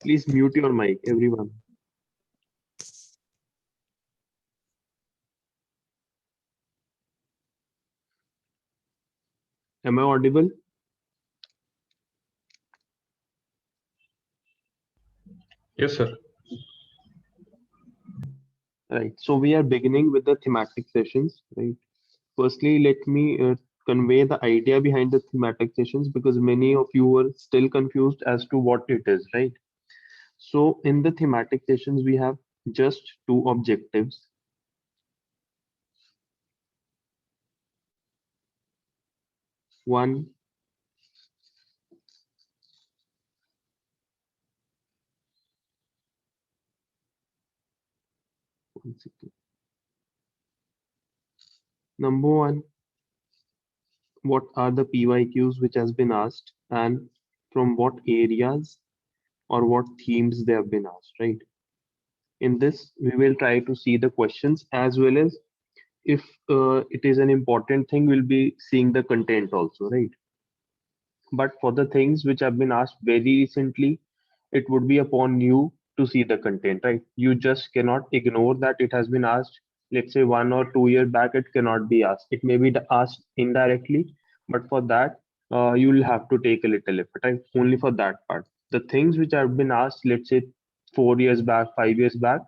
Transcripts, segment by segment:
Please mute your mic, everyone. Am I audible? Yes, sir. Right. So we are beginning with the thematic sessions, right? Firstly, let me convey the idea behind the thematic sessions because many of you are still confused as to what it is, right? So in the thematic sessions, we have just two objectives. One, one second. Number one, what are the PYQs which has been asked and from what areas or what themes they have been asked, right? In this, we will try to see the questions as well as if it is an important thing, we'll be seeing the content also, right? But for the things which have been asked very recently, it would be upon you to see the content, right? You just cannot ignore that it has been asked, let's say 1 or 2 years back, it cannot be asked. It may be asked indirectly, but for that, you'll have to take a little effort, right? Only for that part. The things which have been asked, let's say 4 years back, 5 years back,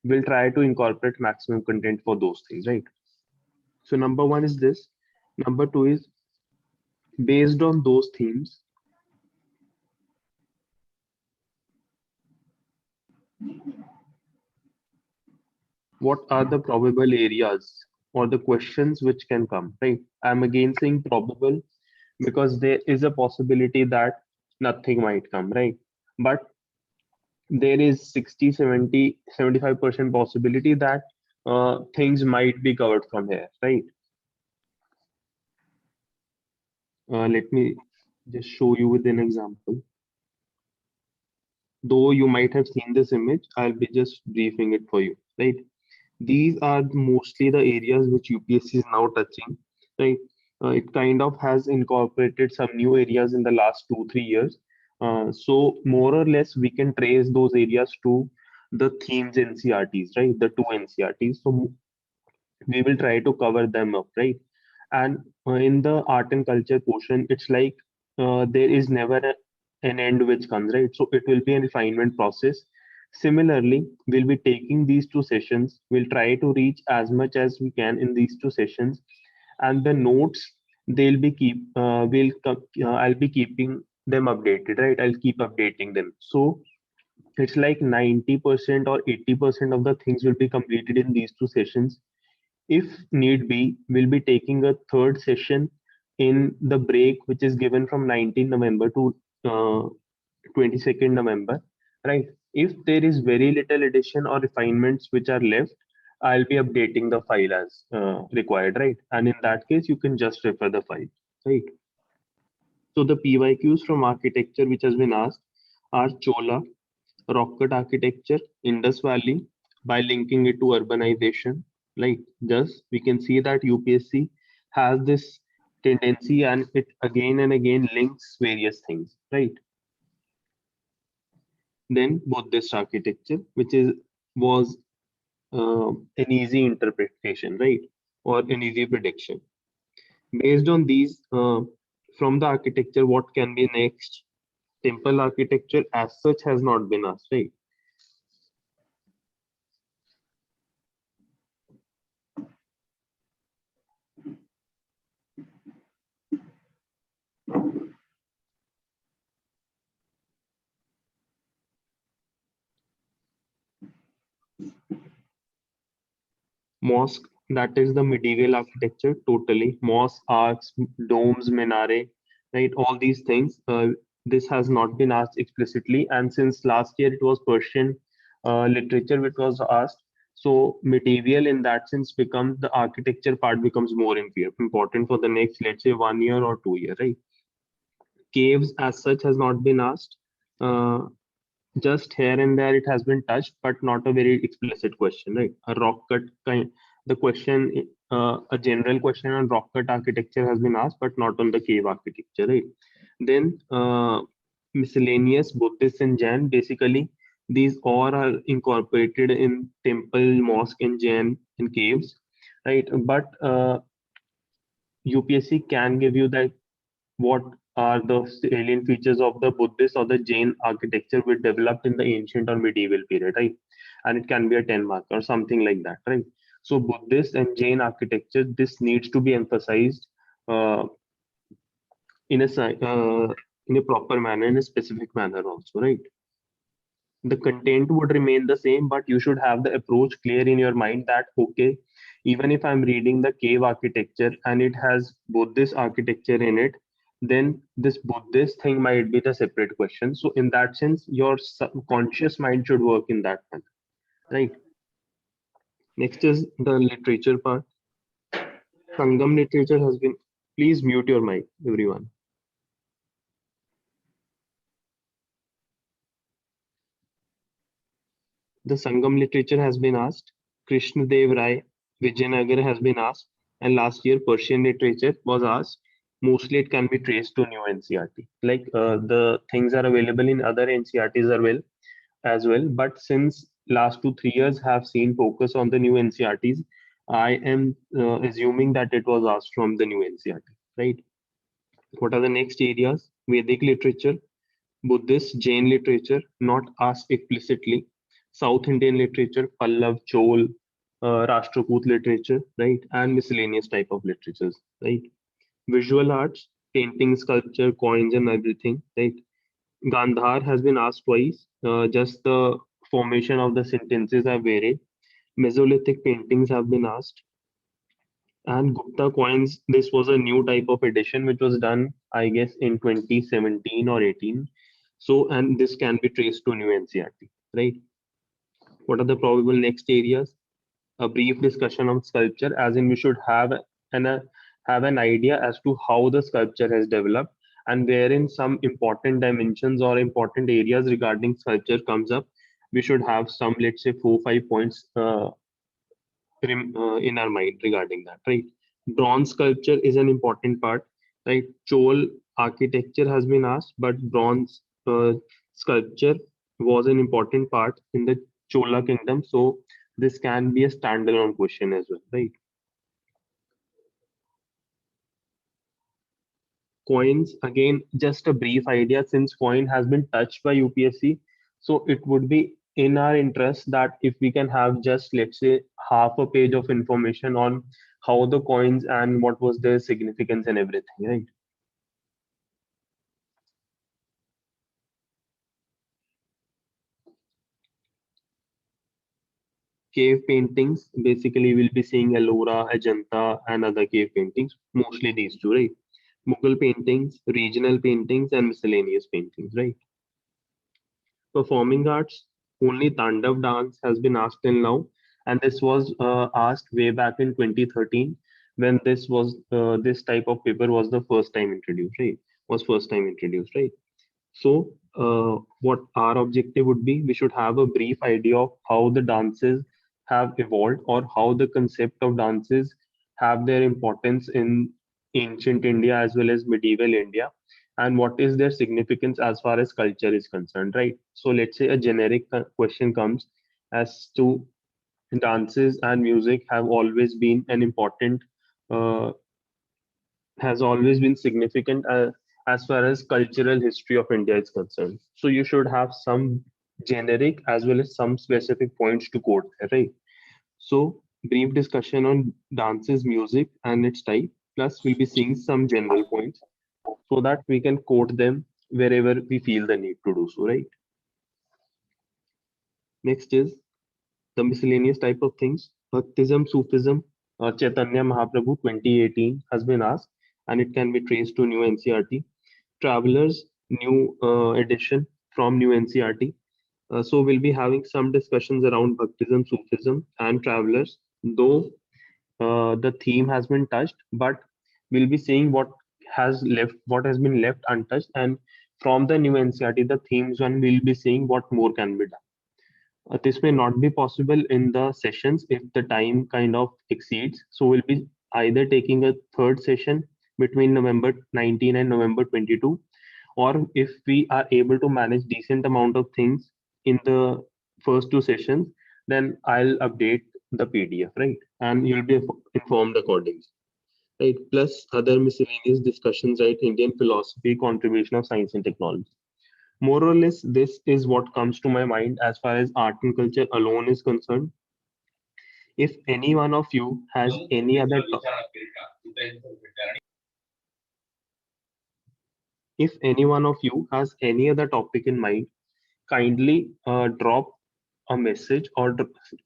we'll try to incorporate maximum content for those things, right? So number one is this. Number two is based on those themes, what are the probable areas or the questions which can come, right? I'm again saying probable because there is a possibility that nothing might come, right? But there is 60, 70, 75% possibility that things might be covered from here, right? Let me just show you with an example. Though you might have seen this image, I'll be just briefing it for you, right? These are mostly the areas which UPSC is now touching, right? It kind of has incorporated some new areas in the last 2, 3 years. So more or less, we can trace those areas to the themes NCRTs, right? The two NCRTs. So we will try to cover them up, right? And in the art and culture portion, it's like there is never an end which comes, right? So it will be a refinement process. Similarly, we'll be taking these two sessions. We'll try to reach as much as we can in these two sessions, and the notes they'll be I'll be keeping them updated, right? I'll keep updating them. So it's like 90% or 80% of the things will be completed in these two sessions. If need be, we'll be taking a third session in the break, which is given from 19 November to 22nd November, right? If there is very little addition or refinements which are left, I'll be updating the file as required, right? And in that case, you can just refer the file, right? So the PYQs from architecture which has been asked are Chola, rock cut architecture, Indus Valley, by linking it to urbanization. Like just we can see that UPSC has this tendency and it again and again links various things, right? Then Buddhist architecture, which is was an easy interpretation, right? Or an easy prediction. Based on these, from the architecture, what can be next? Temple architecture as such has not been asked, right? Mosque, that is the medieval architecture, totally. Mosque, arcs, domes, minare, right? All these things. This has not been asked explicitly, and since last year it was Persian literature which was asked. So material in that sense becomes the architecture part becomes more important for the next, let's say, 1 year or 2 year, right? Caves as such has not been asked. Uh, just here and there it has been touched, but not a very explicit question, right? A rock cut kind, the question, a general question on rock cut architecture has been asked, but not on the cave architecture, right? Then miscellaneous Buddhist and Jain. Basically, these all are incorporated in temple, mosque, and Jain and caves, right? But UPSC can give you that what are the salient features of the Buddhist or the Jain architecture which developed in the ancient or medieval period, right? And it can be a 10 mark or something like that, right? So Buddhist and Jain architecture, this needs to be emphasized uh, in a proper manner, in a specific manner also, right? The content would remain the same, but you should have the approach clear in your mind that okay, even if I'm reading the cave architecture and it has Buddhist architecture in it, then this Buddhist thing might be the separate question. So in that sense, your subconscious mind should work in that manner, right? Next is the literature part. Sangam literature has been. Please mute your mic, everyone. The Sangam literature has been asked. Krishna Dev Rai, Vijayanagar has been asked. And last year, Persian literature was asked. Mostly it can be traced to new NCRT. Like the things are available in other NCRTs as well. But since last 2 3 years have seen focus on the new NCRTs, I am assuming that it was asked from the new NCRT, right? What are the next areas? Vedic literature, Buddhist, Jain literature, not asked explicitly. South Indian literature, Pallav, Chol, Rashtrakoot literature, right? And miscellaneous type of literatures, right? Visual arts, painting, sculpture, coins, and everything, right? Gandhar has been asked twice. Just the formation of the sentences have varied. Mesolithic paintings have been asked. And Gupta coins, this was a new type of edition which was done, I guess, in 2017 or 18. So, and this can be traced to new NCRT, right? What are the probable next areas? A brief discussion on sculpture, as in we should have an idea as to how the sculpture has developed and wherein some important dimensions or important areas regarding sculpture comes up. We should have some, let's say, 4 5 points in our mind regarding that, right? Bronze sculpture is an important part, right? Chol architecture has been asked, but bronze sculpture was an important part in the Chola kingdom. So this can be a standalone question as well, right? Coins, again, just a brief idea since coin has been touched by UPSC. So it would be in our interest that if we can have just, let's say, half a page of information on how the coins and what was their significance and everything, right? Cave paintings, basically we'll be seeing Ellora, Ajanta, and other cave paintings, mostly these two, right? Mughal paintings, regional paintings, and miscellaneous paintings, right? Performing arts, only Tandav dance has been asked till now, and this was asked way back in 2013 when this type of paper was the first time introduced, right? Was first time introduced, right? So, what our objective would be, we should have a brief idea of how the dances have evolved or how the concept of dances have their importance in ancient India as well as medieval India, and what is their significance as far as culture is concerned, right? So, let's say a generic question comes as to dances and music have always been an important uh, has always been significant as far as cultural history of India is concerned. So you should have some generic as well as some specific points to quote there, right? So brief discussion on dances, music, and its type. Plus, we'll be seeing some general points so that we can quote them wherever we feel the need to do so, right? Next is the miscellaneous type of things. Bhaktism, Sufism, Chaitanya Mahaprabhu 2018 has been asked, and it can be traced to new NCRT. Travelers, new edition from new NCRT. So we'll be having some discussions around Bhaktism, Sufism, and Travelers, though the theme has been touched, but we'll be seeing what has been left untouched, and from the new NCRT, the themes one we'll be seeing what more can be done. This may not be possible in the sessions if the time kind of exceeds. So we'll be either taking a third session between November 19 and November 22, or if we are able to manage decent amount of things in the first two sessions, then I'll update the PDF, right? And you'll be informed accordingly, right? Plus other miscellaneous discussions, right? Indian philosophy, contribution of science and technology. More or less, this is what comes to my mind as far as art and culture alone is concerned. If any one of you has any other if any one of you has any other topic in mind, kindly drop a message or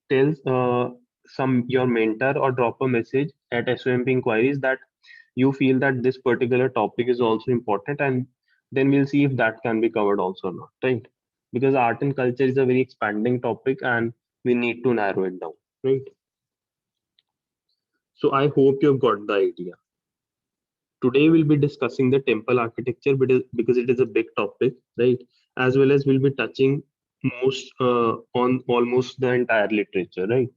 tell some your mentor or drop a message at SOMP inquiries that you feel that this particular topic is also important, and then we'll see if that can be covered also or not, right? Because art and culture is a very expanding topic and we need to narrow it down, right? So I hope you've got the idea. Today we'll be discussing the temple architecture because it is a big topic, right? As well as we'll be touching most on almost the entire literature, right?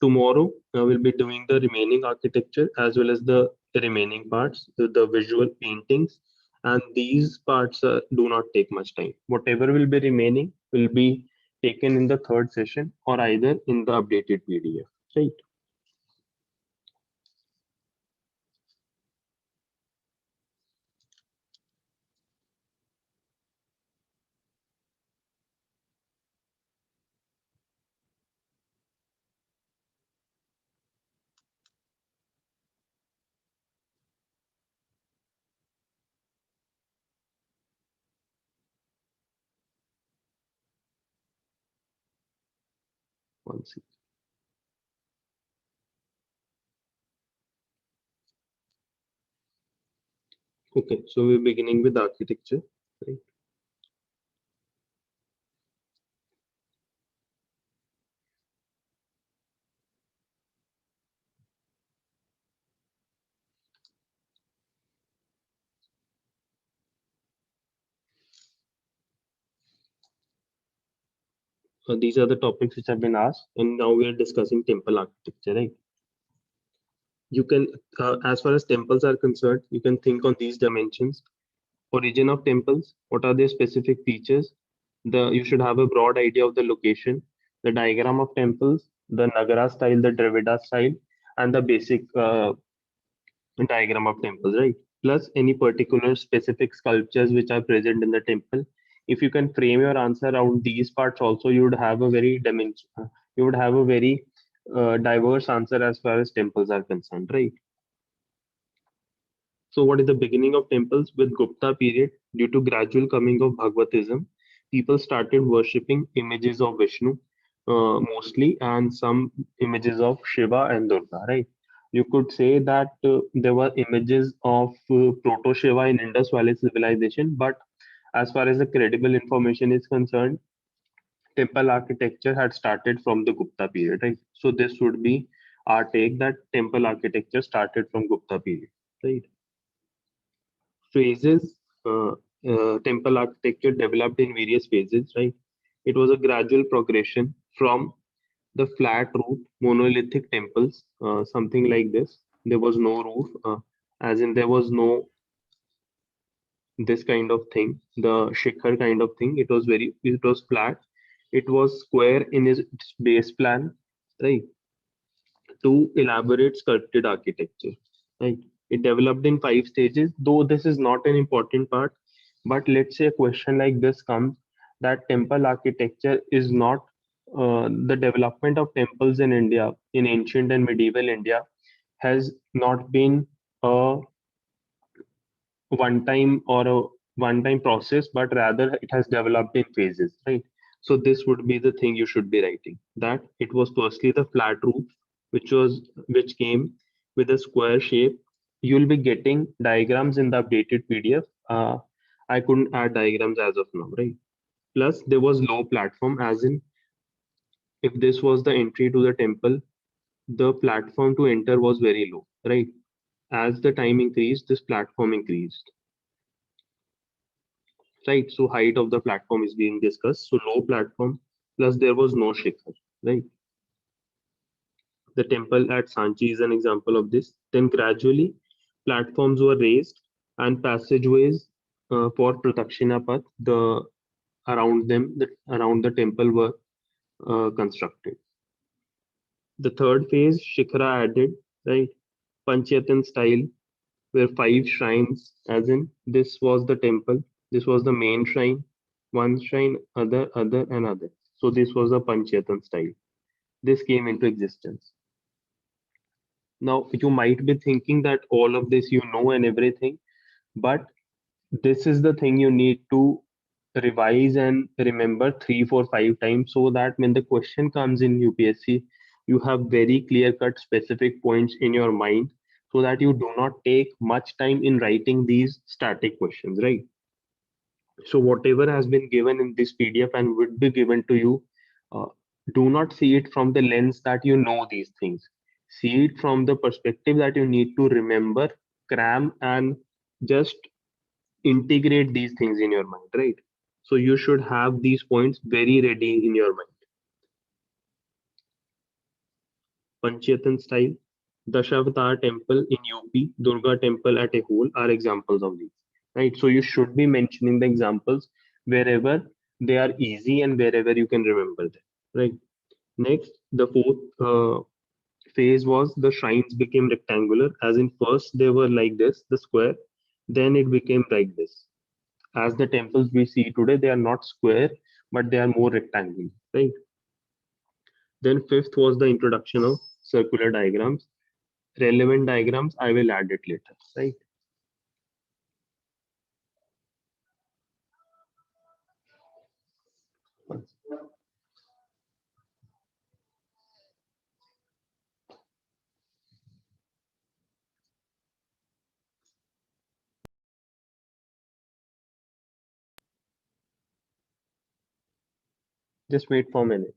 Tomorrow we'll be doing the remaining architecture as well as the remaining parts, the visual paintings, and these parts do not take much time. Whatever will be remaining will be taken in the third session or either in the updated PDF, right? One second. Okay, so we're beginning with architecture, right? These are the topics which have been asked, and now we are discussing temple architecture, right? You can, as far as temples are concerned, you can think on these dimensions: origin of temples, what are their specific features, you should have a broad idea of the location, the diagram of temples, the Nagara style, the Dravida style, and the basic diagram of temples, right? Plus any particular specific sculptures which are present in the temple. If you can frame your answer around these parts also, you would have a very dimension, you would have a very diverse answer as far as temples are concerned, right? So what is the beginning of temples? With Gupta period, due to gradual coming of Bhagavatism, people started worshipping images of Vishnu mostly, and some images of Shiva and Durga, right? You could say that there were images of Proto Shiva in Indus Valley civilization, but as far as the credible information is concerned, temple architecture had started from the Gupta period, right? So this would be our take that temple architecture started from Gupta period, right? Phases, temple architecture developed in various phases, right? It was a gradual progression from the flat roof monolithic temples, something like this. There was no roof, as in there was no this kind of thing, the shikhar kind of thing. It was flat. It was square in its base plan, right? To elaborate sculpted architecture, right? It developed in 5 stages, though this is not an important part. But let's say a question like this comes that temple architecture is not the development of temples in India, in ancient and medieval India, has not been a one time or a one time process, but rather it has developed in phases, right? So this would be the thing you should be writing, that it was firstly the flat roof, which came with a square shape. You'll be getting diagrams in the updated PDF. I couldn't add diagrams as of now, right? Plus there was low platform, as in if this was the entry to the temple, the platform to enter was very low, right? As the time increased, this platform increased, right? So height of the platform is being discussed. So low platform, plus there was no shikhar, right? The temple at Sanchi is an example of this. Then gradually, platforms were raised and passageways. for Pradakshina Path, around around the temple were constructed. The third phase, Shikhara added, right, Panchayatan style, where 5 shrines, as in this was the temple, this was the main shrine, one shrine, other, and other. So this was the Panchayatan style. This came into existence. Now you might be thinking that all of this you know and everything, but this is the thing you need to revise and remember 3 4 5 times, so that when the question comes in UPSC, you have very clear cut specific points in your mind, so that you do not take much time in writing these static questions, right? So whatever has been given in this PDF and would be given to you, uh, do not see it from the lens that you know these things. See it from the perspective that you need to remember, cram, and just integrate these things in your mind, right? So you should have these points very ready in your mind. Panchayatan style, Dashavatar temple in UP, Durga temple at a whole are examples of these, right? So you should be mentioning the examples wherever they are easy and wherever you can remember them, right? Next, the fourth phase was the shrines became rectangular, as in first they were like this, the square, then it became like this. As the temples we see today, they are not square, but they are more rectangular, right? Then fifth was the introduction of circular diagrams. Relevant diagrams, I will add it later, right? Just wait for a minute.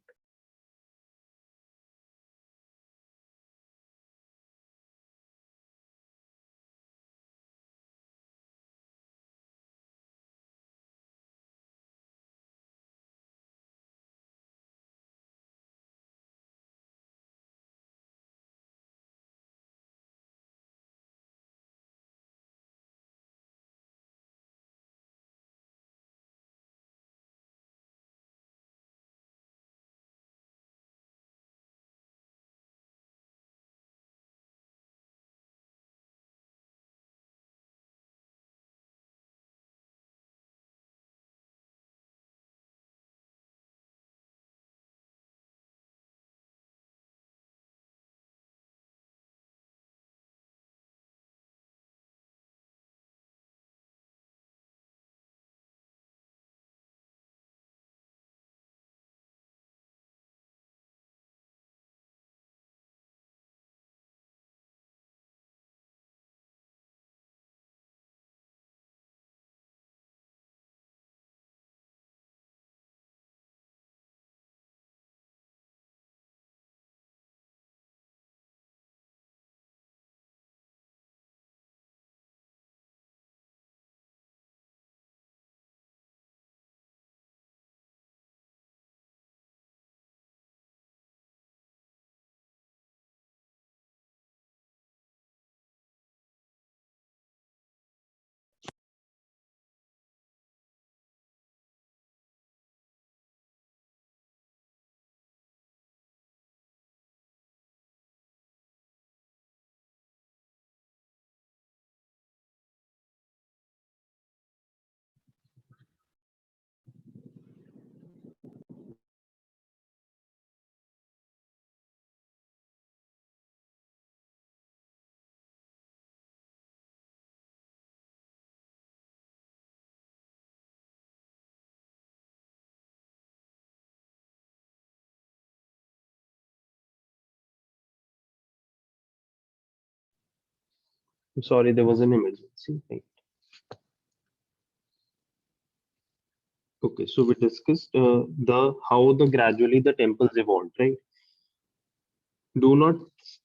I'm sorry, there was an emergency. Right. Okay, so we discussed the how the gradually the temples evolved, right? Do not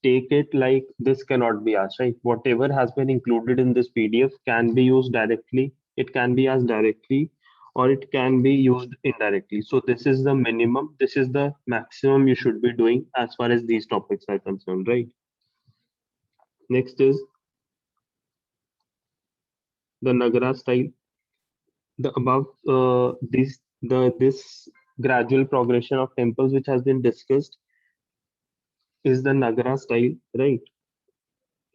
take it like this cannot be asked, right? Whatever has been included in this PDF can be used directly. It can be asked directly, or it can be used indirectly. So this is the minimum. This is the maximum you should be doing as far as these topics are concerned, right? Next is the Nagara style. The above this gradual progression of temples which has been discussed is the Nagara style, right?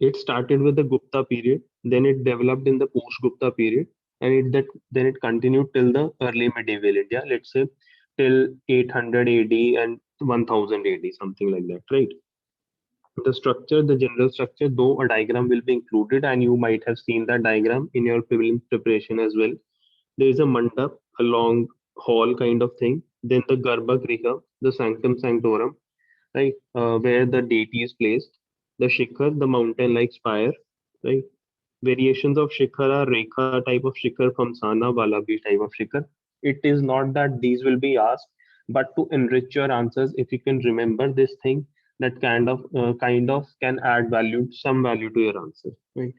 It started with the Gupta period, then it developed in the post-Gupta period, and then it continued till the early medieval India, let's say till 800 AD and 1000 AD, something like that, right? The structure, the general structure, though a diagram will be included, and you might have seen that diagram in your prelim preparation as well. There is a mandap, a long hall kind of thing. Then the Garbhagriha, the sanctum sanctorum, right, where the deity is placed. The Shikhar, the mountain-like spire, right. Variations of Shikhar are Rekha type of Shikhar, Famsana, Vallabhi type of Shikhar. It is not that these will be asked, but to enrich your answers, if you can remember this thing, that kind of can add value, some value to your answer, right?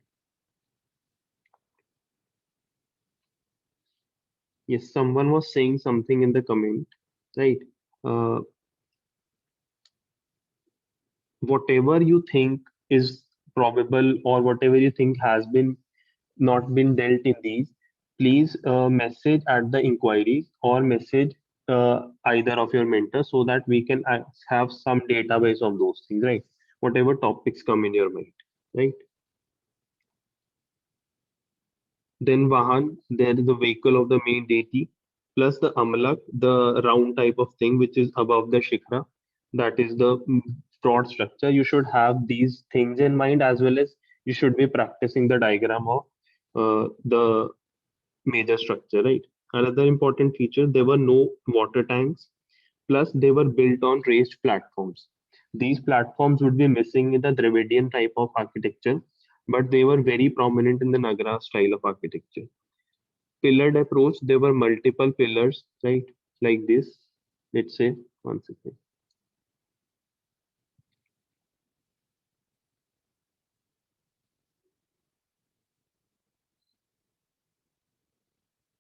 Yes, someone was saying something in the comment, right? Uh, whatever you think is probable or whatever you think has been not been dealt in these, please message at the inquiries or message either of your mentors so that we can have some database of those things, right? Whatever topics come in your mind, right? Then Vahan, there is the vehicle of the main deity, plus the Amalak, the round type of thing which is above the Shikra. That is the broad structure. You should have these things in mind as well as you should be practicing the diagram of the major structure, right? Another important feature, there were no water tanks, plus they were built on raised platforms. These platforms would be missing in the Dravidian type of architecture, but they were very prominent in the Nagara style of architecture. Pillared approach, there were multiple pillars, right? Like this. Let's say, one second.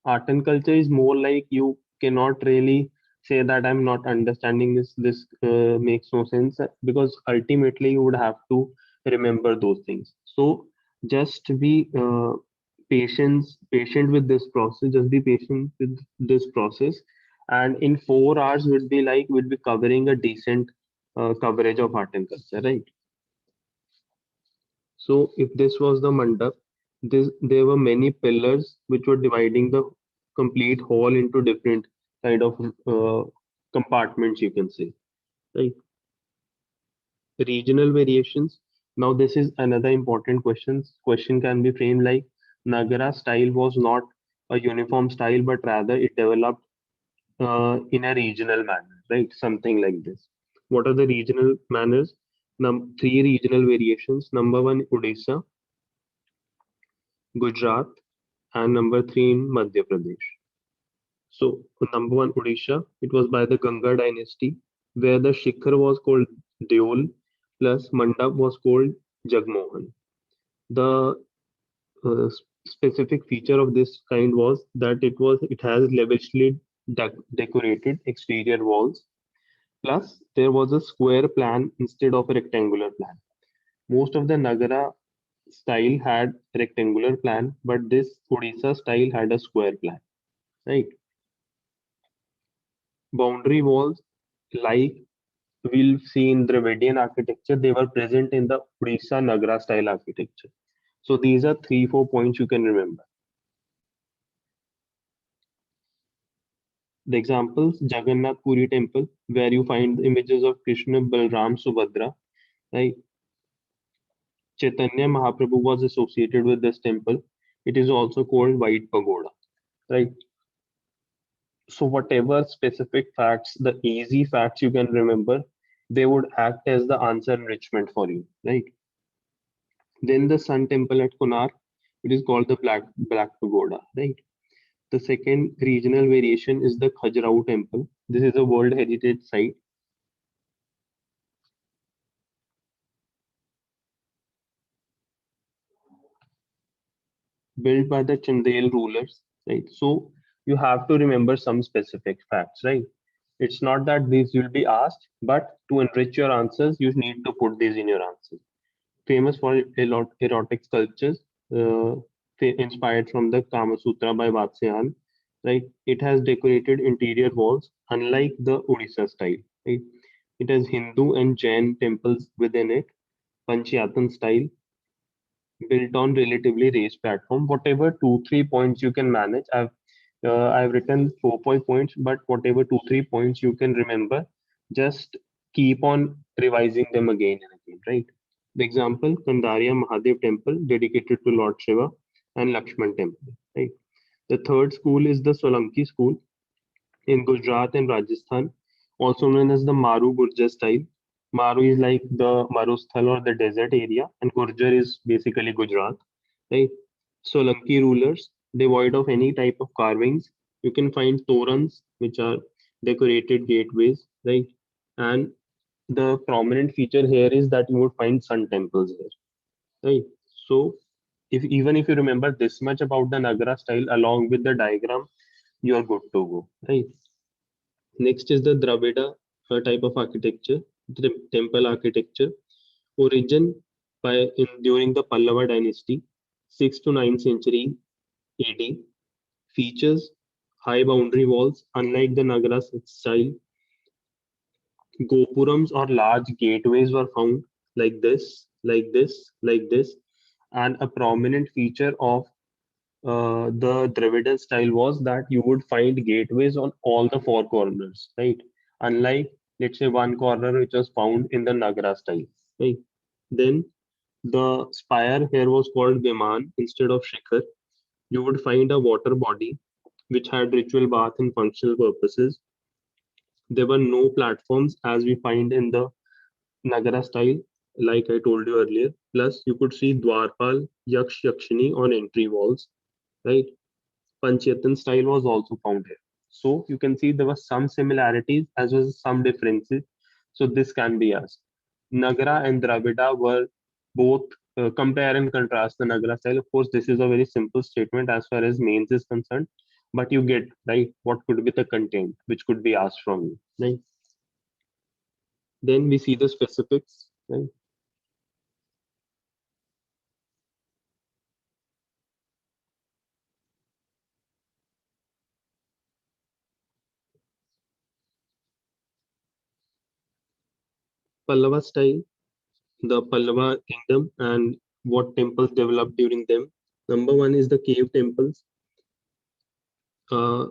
Art and culture is more like you cannot really say that I'm not understanding this. This makes no sense because ultimately you would have to remember those things. So just be patient with this process. Just be patient with this process, and in 4 hours we'll be covering a decent coverage of art and culture, right? So if this was the mandap, there were many pillars which were dividing the complete hall into different kind of compartments, you can say, right? Regional variations. Now this is another important question. Question can be framed like Nagara style was not a uniform style, but rather it developed in a regional manner, right? Something like this. What are the regional manners? Three regional variations. Number one, Odisha, Gujarat, and number three in Madhya Pradesh. So number one, Odisha, it was by the Ganga dynasty, where the Shikhar was called Deol, plus Mandap was called Jagmohan. The specific feature of this kind was that it has lavishly decorated exterior walls. Plus, there was a square plan instead of a rectangular plan. Most of the Nagara style had rectangular plan, but this Odisha style had a square plan, right? Boundary walls, like we'll see in Dravidian architecture, they were present in the Odisha Nagara style architecture. So these are 3-4 points you can remember. The examples, Jagannath Puri temple, where you find images of Krishna, Balram, Subhadra, right? Chaitanya Mahaprabhu was associated with this temple. It is also called White Pagoda, right? So whatever specific facts, the easy facts you can remember, they would act as the answer enrichment for you, right? Then the Sun Temple at Konark, it is called the Black Pagoda, right? The second regional variation is the Khajuraho Temple. This is a World Heritage Site built by the Chandel rulers, right? So you have to remember some specific facts, right? It's not that these will be asked, but to enrich your answers, you need to put these in your answers. Famous for erotic sculptures, inspired from the Kama Sutra by Vatsyayan. right? It has decorated interior walls, unlike the Odisha style, right? It has Hindu and Jain temples within it, Panchayatan style, built on relatively raised platform. Whatever 2-3 points you can manage, I've written 4 points, but whatever 2-3 points you can remember, just keep on revising them again and again, right? The example, Kandaria Mahadev temple dedicated to Lord Shiva and Lakshman temple, right? The third school is the Solanki school in Gujarat and Rajasthan, also known as the Maru Gurjar style. Maru is like the Marusthal or the desert area, and Gurjar is basically Gujarat, right? Solanki rulers, devoid of any type of carvings. You can find torans, which are decorated gateways, right? And the prominent feature here is that you would find sun temples here, right? So, if you remember this much about the Nagara style along with the diagram, you are good to go, right? Next is the Dravida type of architecture, the temple architecture, origin during the Pallava dynasty, 6th to 9th century AD. Features high boundary walls, unlike the Nagara style. Gopurams or large gateways were found like this, like this, like this, and a prominent feature of the Dravidian style was that you would find gateways on all the four corners, right? Unlike, let's say, one corner which was found in the Nagara style, right? Then the spire here was called Viman instead of Shikhar. You would find a water body which had ritual bath and functional purposes. There were no platforms as we find in the Nagara style, like I told you earlier. Plus, you could see Dwarpal, Yaksh, Yakshini on entry walls, right? Panchayatan style was also found here. So you can see there were some similarities as well as some differences. So this can be asked. Nagara and Dravida were both compare and contrast the Nagara style. Of course, this is a very simple statement as far as mains is concerned, but you get right what could be the content which could be asked from you. Right. Then we see the specifics. Right. Pallava style, the Pallava kingdom, and what temples developed during them. Number one is the cave temples. Uh,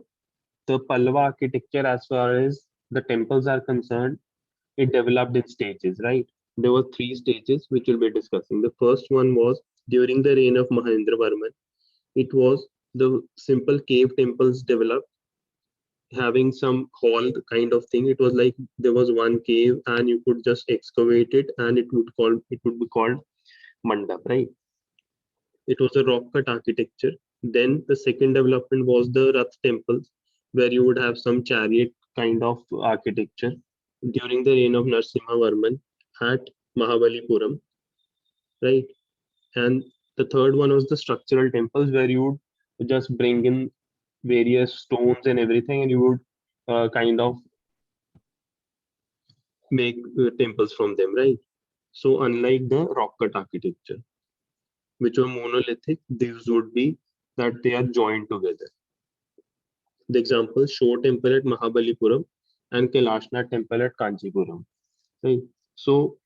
the Pallava architecture, as far as the temples are concerned, it developed in stages, right? There were three stages which we'll be discussing. The first one was during the reign of Mahendravarman. It was the simple cave temples developed, having some hall kind of thing. It was like there was one cave and you could just excavate it and it would be called mandap, right? It was a rock cut architecture. Then the second development was the Rath temples, where you would have some chariot kind of architecture during the reign of Narasimha Varman at Mahabalipuram, right? And the third one was the structural temples, where you would just bring in various stones and everything, and you would kind of make temples from them, right? So, unlike the rock cut architecture, which were monolithic, these would be that they are joined together. The example, Shore Temple at Mahabalipuram and Kailashnath Temple at Kanchipuram. Right? So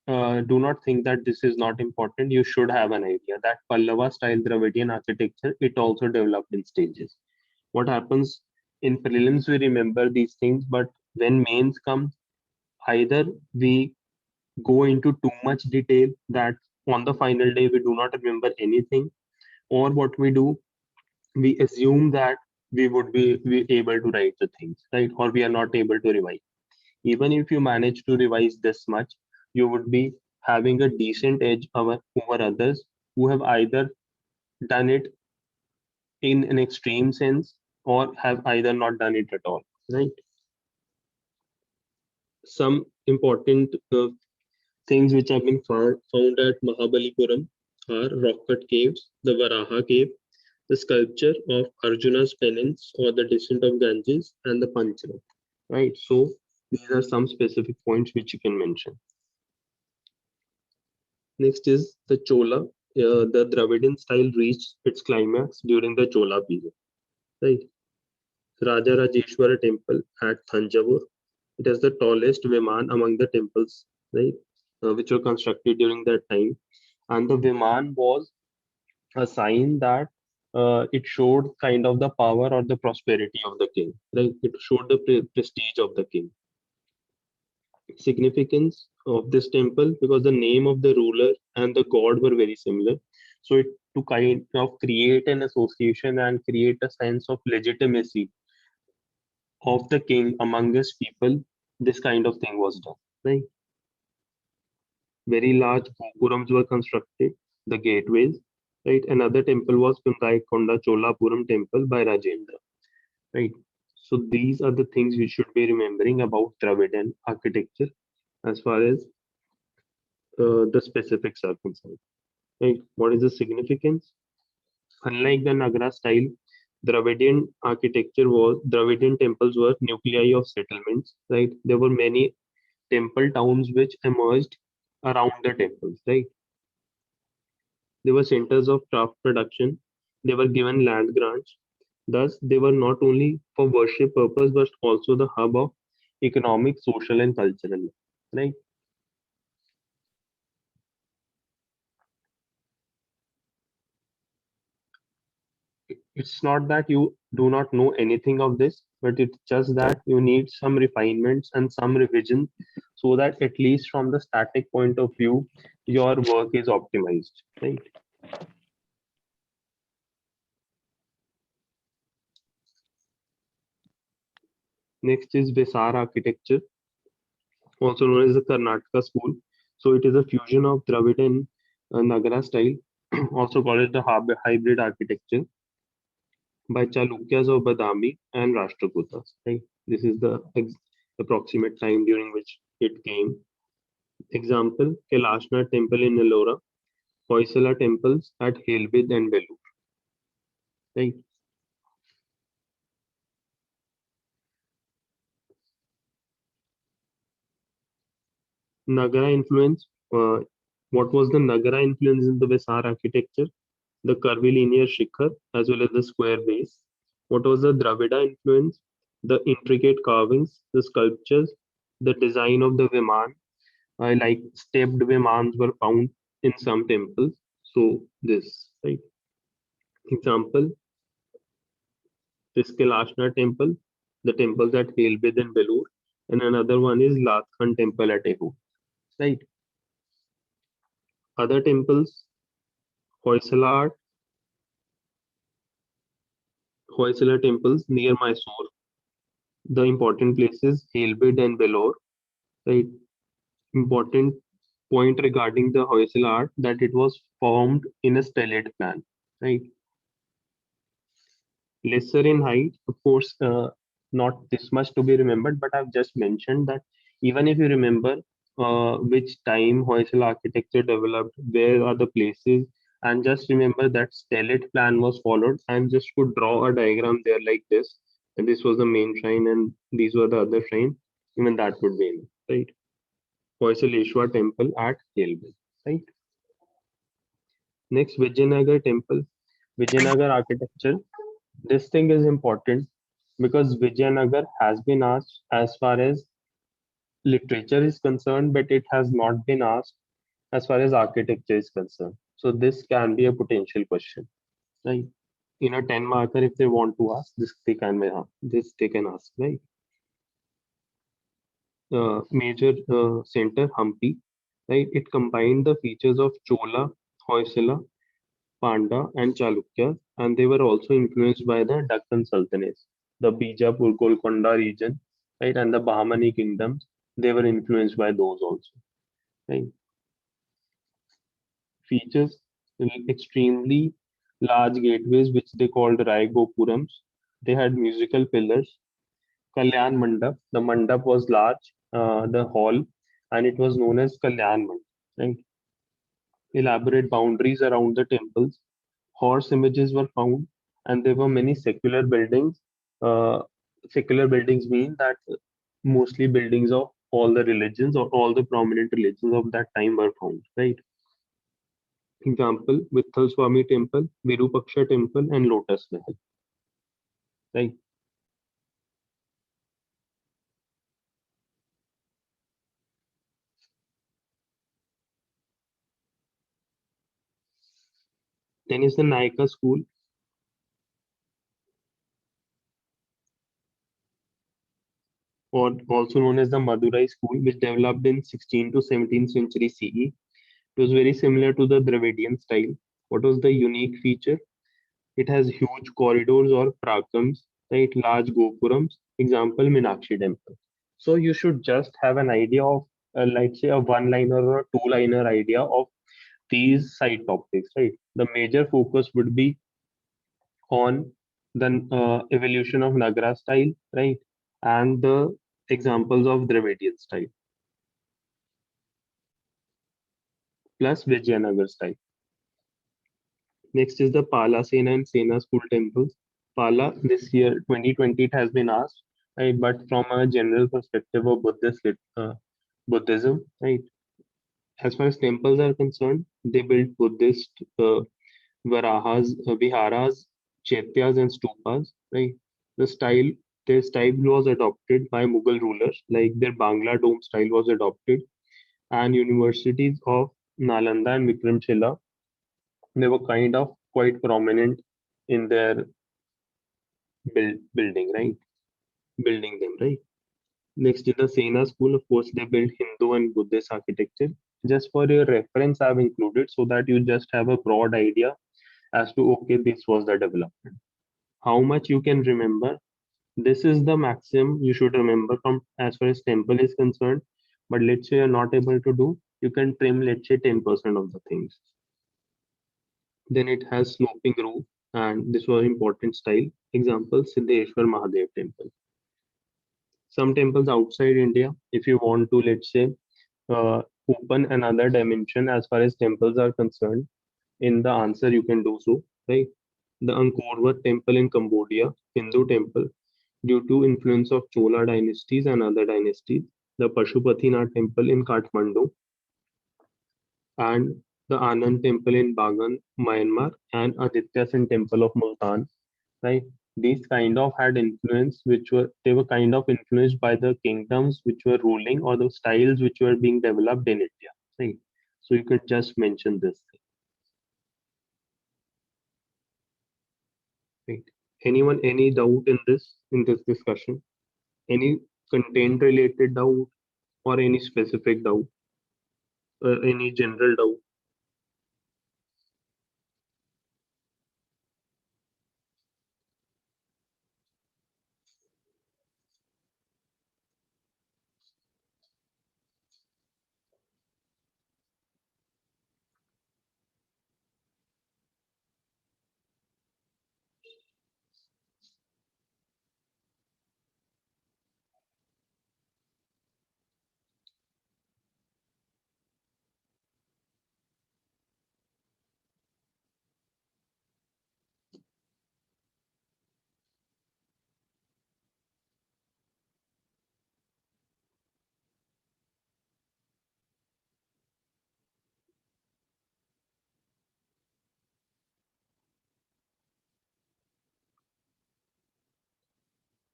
do not think that this is not important. You should have an idea that Pallava style Dravidian architecture, it also developed in stages. What happens in prelims, we remember these things, but when mains come, either we go into too much detail that on the final day we do not remember anything, or what we do, we assume that we would be able to write the things, right? Or we are not able to revise. Even if you manage to revise this much, you would be having a decent edge over others who have either done it in an extreme sense or have either not done it at all, right? Some important things which have been found at Mahabalipuram are rock cut caves, the Varaha cave, the sculpture of Arjuna's penance or the descent of Ganges, and the Pancharath. Right. So these are some specific points which you can mention. Next is the Chola. The Dravidian style reached its climax during the Chola period. Right. Rajarajeshwara temple at Thanjavur. It is the tallest Viman among the temples, right, which were constructed during that time. And the Viman was a sign that it showed kind of the power or the prosperity of the king, right? It showed the prestige of the king. Significance of this temple because the name of the ruler and the god were very similar. So it to kind of create an association and create a sense of legitimacy of the king among his people, this kind of thing was done. Right? Very large gopurams were constructed, the gateways. Right? Another temple was Konda Cholapuram temple by Rajendra. Right? So these are the things we should be remembering about Dravidian architecture as far as the specifics are concerned. Right? What is the significance? Unlike the Nagara style, Dravidian temples were nuclei of settlements. Right? There were many temple towns which emerged around the temples. Right? They were centers of craft production. They were given land grants. Thus, they were not only for worship purpose but also the hub of economic, social, and cultural. Right? It's not that you do not know anything of this, but it's just that you need some refinements and some revision so that at least from the static point of view, your work is optimized. Right. Next is Vesar architecture, also known as the Karnataka school. So it is a fusion of Dravid and Nagara style, also called it the hybrid architecture by Chalukyas of Badami and Rashtrakutas. Right. This is the approximate time during which it came. Example, Kailashnath temple in Ellora, Hoysala temples at Helbid and Belur. Right? Nagara influence. What was the Nagara influence in the Vesar architecture? The curvilinear shikhar as well as the square base. What was the Dravida influence? The intricate carvings, the sculptures, the design of the Viman. Like stepped Vimans were found in some temples. So this, right? Example, this Kailashnath temple, the temples at Helbid and Belur, and another one is Lathkan temple at Ehu. Right. Other temples, Hoysala, Hoysala temples near Mysore. The important places, Helbid and Belur. Right. Important point regarding the Hoysala art that it was formed in a stellate plan. Right. Lesser in height, of course, not this much to be remembered, but I've just mentioned that even if you remember which time Hoysala architecture developed, where are the places, and just remember that stellate plan was followed, and just could draw a diagram there like this, and this was the main shrine, and these were the other shrine, even that would be enough, right? Hoysaleshwar temple at Helbel, right? Next, Vijayanagar temple. Vijayanagar architecture. This thing is important because Vijayanagar has been asked as far as literature is concerned, but it has not been asked as far as architecture is concerned. So this can be a potential question, right? In a 10 marker, if they want to ask, this they can ask, right? Major center Hampi, right? It combined the features of Chola, Hoysala, Panda, and Chalukya, and they were also influenced by the Deccan Sultanates, the Bijapur Golconda region, right, and the Bahmani kingdoms. They were influenced by those also, right? Features extremely large gateways, which they called Rai Gopurams. They had musical pillars. Kalyan Mandap. The mandap was large, the hall, and it was known as Kalyan Mandap. Right? Elaborate boundaries around the temples. Horse images were found, and there were many secular buildings. Uh, Secular buildings mean that mostly buildings of all the religions or all the prominent religions of that time were found. Right? Example: Vithal Swami Temple, Virupaksha Temple, and Lotus Mahal. Right? Then is the Nayaka school, or also known as the Madurai school, which developed in 16th to 17th century CE. It was very similar to the Dravidian style. What was the unique feature? It has huge corridors or prakams, right? Large gopurams. Example, Meenakshi temple. So you should just have an idea of, let's say, a one-liner or a two-liner idea of these side topics, right? The major focus would be on the evolution of Nagara style, right? And the examples of Dravidian style, plus Vijayanagar style. Next is the Pala Sena and Sena school temples. Pala, this year, 2020, it has been asked, right? But from a general perspective of Buddhism, right? As far as temples are concerned, they built Buddhist viharas, chaityas, and stupas, right? The style, their style was adopted by Mughal rulers, like their Bangla dome style was adopted, and universities of Nalanda and Vikramshila, they were kind of quite prominent in their building, right? Building them, right? Next is the Sena school. Of course, they built Hindu and Buddhist architecture. Just for your reference, I've included so that you just have a broad idea as to okay, this was the development. How much you can remember? This is the maximum you should remember from as far as temple is concerned. But let's say you're not able to do, you can trim, let's say, 10% of the things. Then it has sloping roof, and this was important style. Example, Siddheshwar Mahadev temple. Some temples outside India, if you want to, let's say, open another dimension as far as temples are concerned, in the answer you can do so, right? The Angkor Wat temple in Cambodia, Hindu temple, due to influence of Chola dynasties and other dynasties. The Pashupatinath temple in Kathmandu, and the Anand temple in Bagan, Myanmar, and Aditya Sen temple of Multan, right? These kind of had influence, which were they were kind of influenced by the kingdoms which were ruling or the styles which were being developed in India, right? So you could just mention this, right? Anyone, any doubt in this discussion? Any content related doubt or any specific doubt? Any general doubt?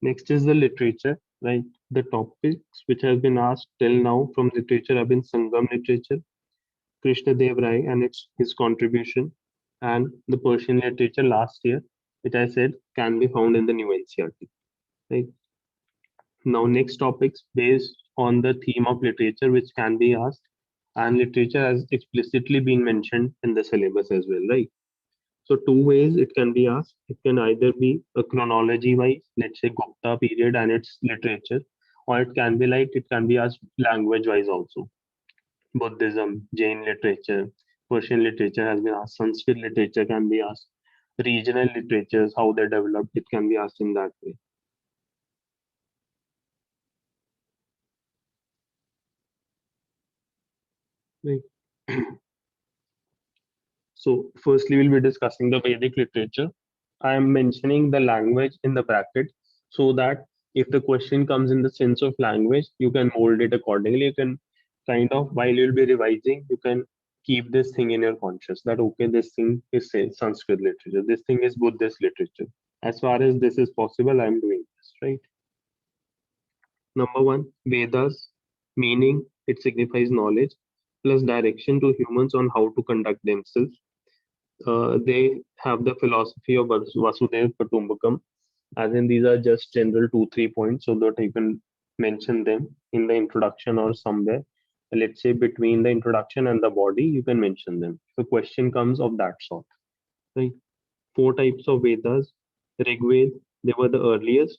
Next is the literature, right? The topics which have been asked till now from literature have been Sangam literature, Krishna Dev Rai and his contribution, and the Persian literature last year, which I said can be found in the new NCERT. Right? Now, next topics based on the theme of literature, which can be asked, and literature has explicitly been mentioned in the syllabus as well, right? So two ways it can be asked. It can either be a chronology wise, let's say Gupta period and its literature, or it can be like it can be asked language wise also. Buddhism, Jain literature, Persian literature has been asked, Sanskrit literature can be asked, regional literatures, how they developed, it can be asked in that way. Right. So, firstly, we'll be discussing the Vedic literature. I am mentioning the language in the bracket so that if the question comes in the sense of language, you can mold it accordingly. You can kind of, while you'll be revising, you can keep this thing in your conscious that, okay, this thing is say, Sanskrit literature, this thing is Buddhist literature. As far as this is possible, I'm doing this, right? Number one, Vedas, meaning it signifies knowledge plus direction to humans on how to conduct themselves. they have the philosophy of Vasudev Kutumbakam, as in these are just general 2 3 points, so that you can mention them in the introduction or somewhere. Let's say between the introduction and the body, you can mention them. The question comes of that sort. Right? 4 types of Vedas. Rig Veda, they were the earliest,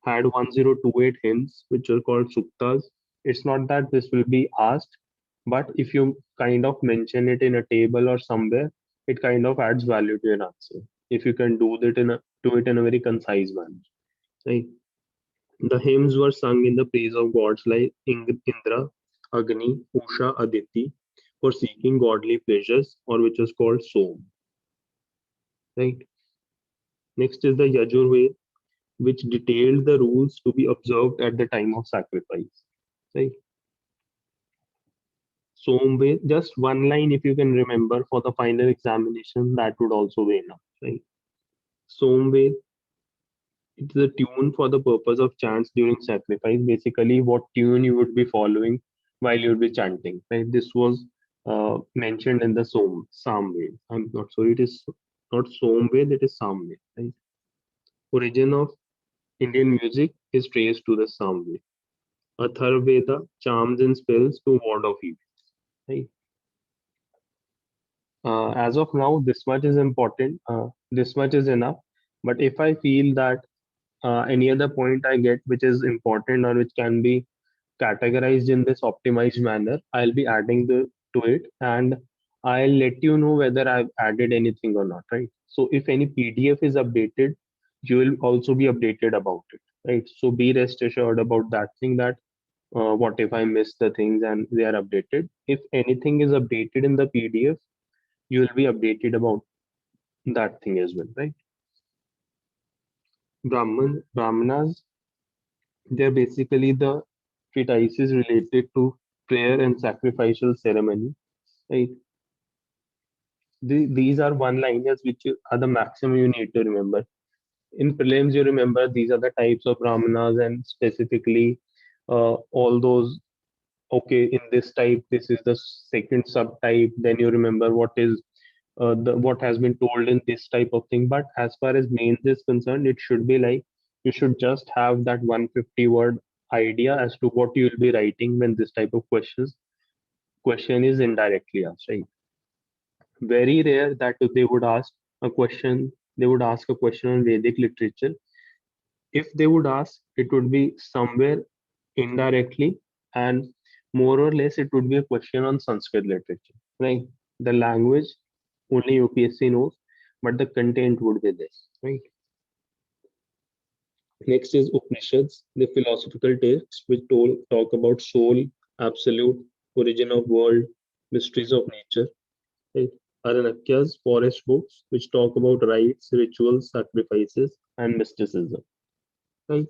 had 1028 hymns, which are called suktas. It's not that this will be asked, but if you kind of mention it in a table or somewhere, it kind of adds value to your answer. If you can do it in a very concise manner. Right? The hymns were sung in the praise of gods like Indra, Agni, Usha, Aditi for seeking godly pleasures, or which is called Som. Right? Next is the Yajurved, which detailed the rules to be observed at the time of sacrifice. Right? Somved, just one line if you can remember for the final examination, that would also be enough. Right? Somved, it is a tune for the purpose of chants during sacrifice. Basically, what tune you would be following while you would be chanting. Right? This was mentioned in the Samved. I'm not sorry, it is not Somved, it is Samved. Right? Origin of Indian music is traced to the Samved. Atharvaveda, charms and spells to ward off evil. Right? As of now, this much is important. This much is enough. But if I feel that any other point I get which is important or which can be categorized in this optimized manner, I'll be adding to it, and I'll let you know whether I've added anything or not. Right. So if any PDF is updated, you will also be updated about it. Right. So be rest assured about that thing, that what if I miss the things and they are updated. If anything is updated in the PDF, you will be updated about that thing as well, right? Brahmanas, they're basically the treatises related to prayer and sacrificial ceremony, right? These are one-liners which are the maximum you need to remember. In prelims, you remember these are the types of Brahmanas, and specifically all those. Okay, in this type, this is the second subtype. Then you remember what has been told in this type of thing. But as far as mains is concerned, it should be like you should just have that 150 word idea as to what you will be writing when this type of question is indirectly asked. Right? Very rare that they would ask a question. They would ask a question on Vedic literature. If they would ask, it would be somewhere indirectly, and more or less it would be a question on Sanskrit literature. Right? The language only UPSC knows, but the content would be this, right? Next is Upanishads, the philosophical texts which talk about soul, absolute, origin of world, mysteries of nature. Right? Aranyakas, forest books, which talk about rites, rituals, sacrifices, and mysticism. Right?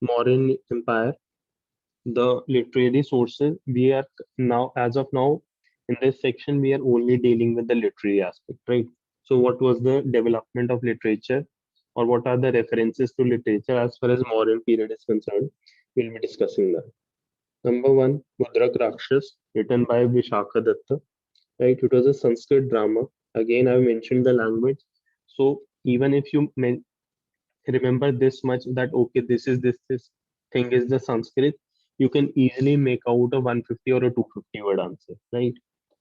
Mauryan Empire, the literary sources. We are now, as of now, in this section, we are only dealing with the literary aspect, right? So, what was the development of literature, or what are the references to literature as far as Mauryan period is concerned? We'll be discussing that. Number one, Mudrak Rakshas, written by Vishakha Datta. Right, it was a Sanskrit drama. Again, I've mentioned the language. So even if you remember this much, that okay, this thing is the Sanskrit, you can easily make out a 150 or a 250 word answer, right?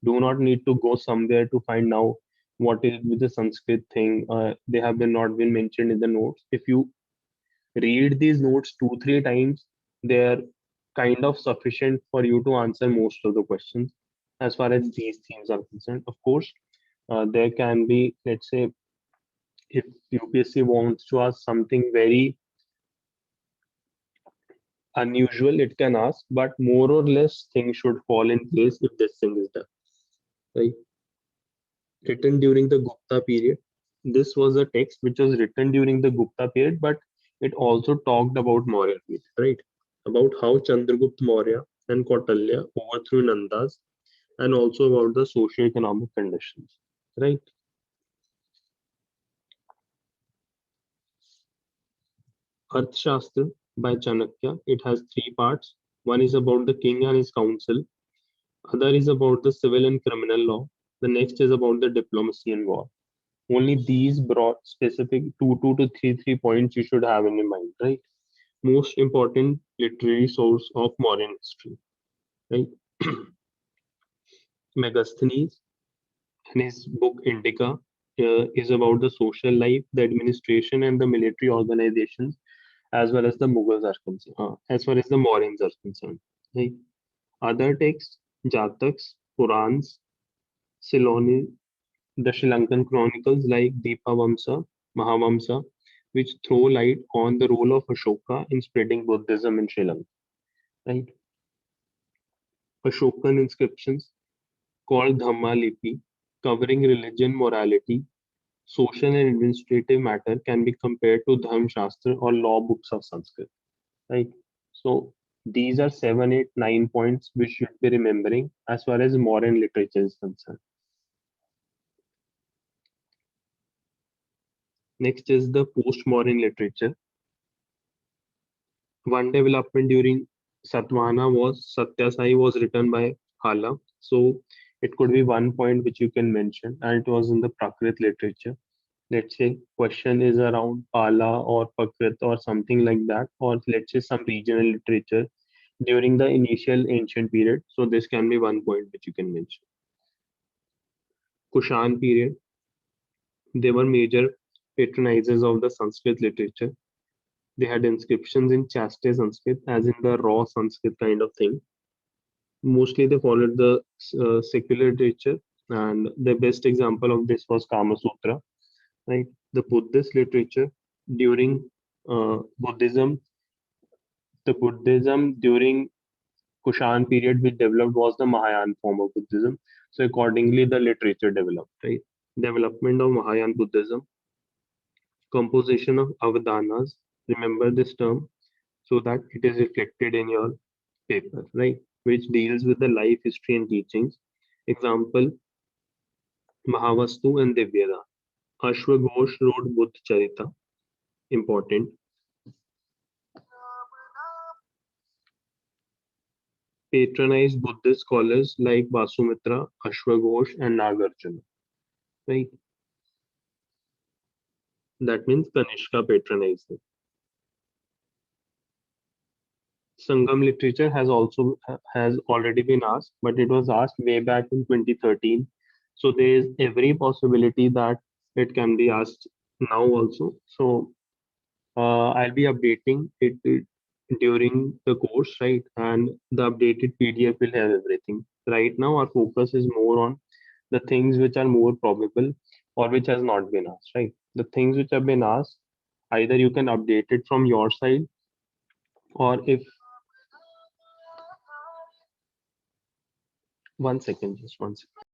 Do not need to go somewhere to find out what is with the Sanskrit thing. They have been not been mentioned in the notes. If you read these notes 2 3 times, they are kind of sufficient for you to answer most of the questions as far as these themes are concerned. Of course, there can be, let's say, if UPSC wants to ask something very unusual, it can ask, but more or less things should fall in place if this thing is done. Right? Written during the Gupta period. This was a text which was written during the Gupta period, but it also talked about Maurya period, right? About how Chandragupta Maurya and Kautilya overthrew Nandas and also about the socio-economic conditions, right? Arthashastra by Chanakya, it has three parts. One is about the king and his council, other is about the civil and criminal law, the next is about the diplomacy and war. Only these broad specific two to three points you should have in your mind, right? Most important literary source of modern history, right? Megasthenes and his book Indica is about the social life, the administration, and the military organizations, as well as the Mughals are concerned, as far as the Mauryans are concerned. Right? Other texts, Jataks, Purans, Siloni, the Sri Lankan chronicles like Deepavamsa, Mahavamsa, which throw light on the role of Ashoka in spreading Buddhism in Sri Lanka. Right? Ashokan inscriptions called Dhamma Lipi, covering religion, morality, social and administrative matter can be compared to Dharma Shastra or law books of Sanskrit, right? So these are 7, 8, 9 points we should be remembering as far as modern literature is concerned. Next is the postmodern literature. One development during Satvana was Satyasai was written by Hala. So it could be one point which you can mention, and it was in the Prakrit literature. Let's say question is around Pala or Prakrit or something like that, or let's say some regional literature during the initial ancient period. So this can be one point which you can mention. Kushan period, they were major patronizers of the Sanskrit literature. They had inscriptions in Chaste Sanskrit, as in the raw Sanskrit kind of thing. Mostly they followed the secular literature, and the best example of this was Kama Sutra, right? The Buddhist literature during Buddhism, the Buddhism during Kushan period which developed was the Mahayana form of Buddhism. So accordingly, the literature developed, right? Development of Mahayana Buddhism, composition of avadanas. Remember this term so that it is reflected in your paper, right? Which deals with the life history and teachings. Example: Mahavastu and Divyada. Ashwaghosh wrote Buddha Charita. Important. Patronized Buddhist scholars like Vasumitra, Ashwaghosh, and Nagarjuna. Right? That means Kanishka patronized them. Sangam literature has already been asked, but it was asked way back in 2013. So there is every possibility that it can be asked now also. So I'll be updating it during the course, right? And the updated PDF will have everything. Right now, our focus is more on the things which are more probable or which has not been asked, right? The things which have been asked, either you can update it from your side, or if 1 second, just 1 second.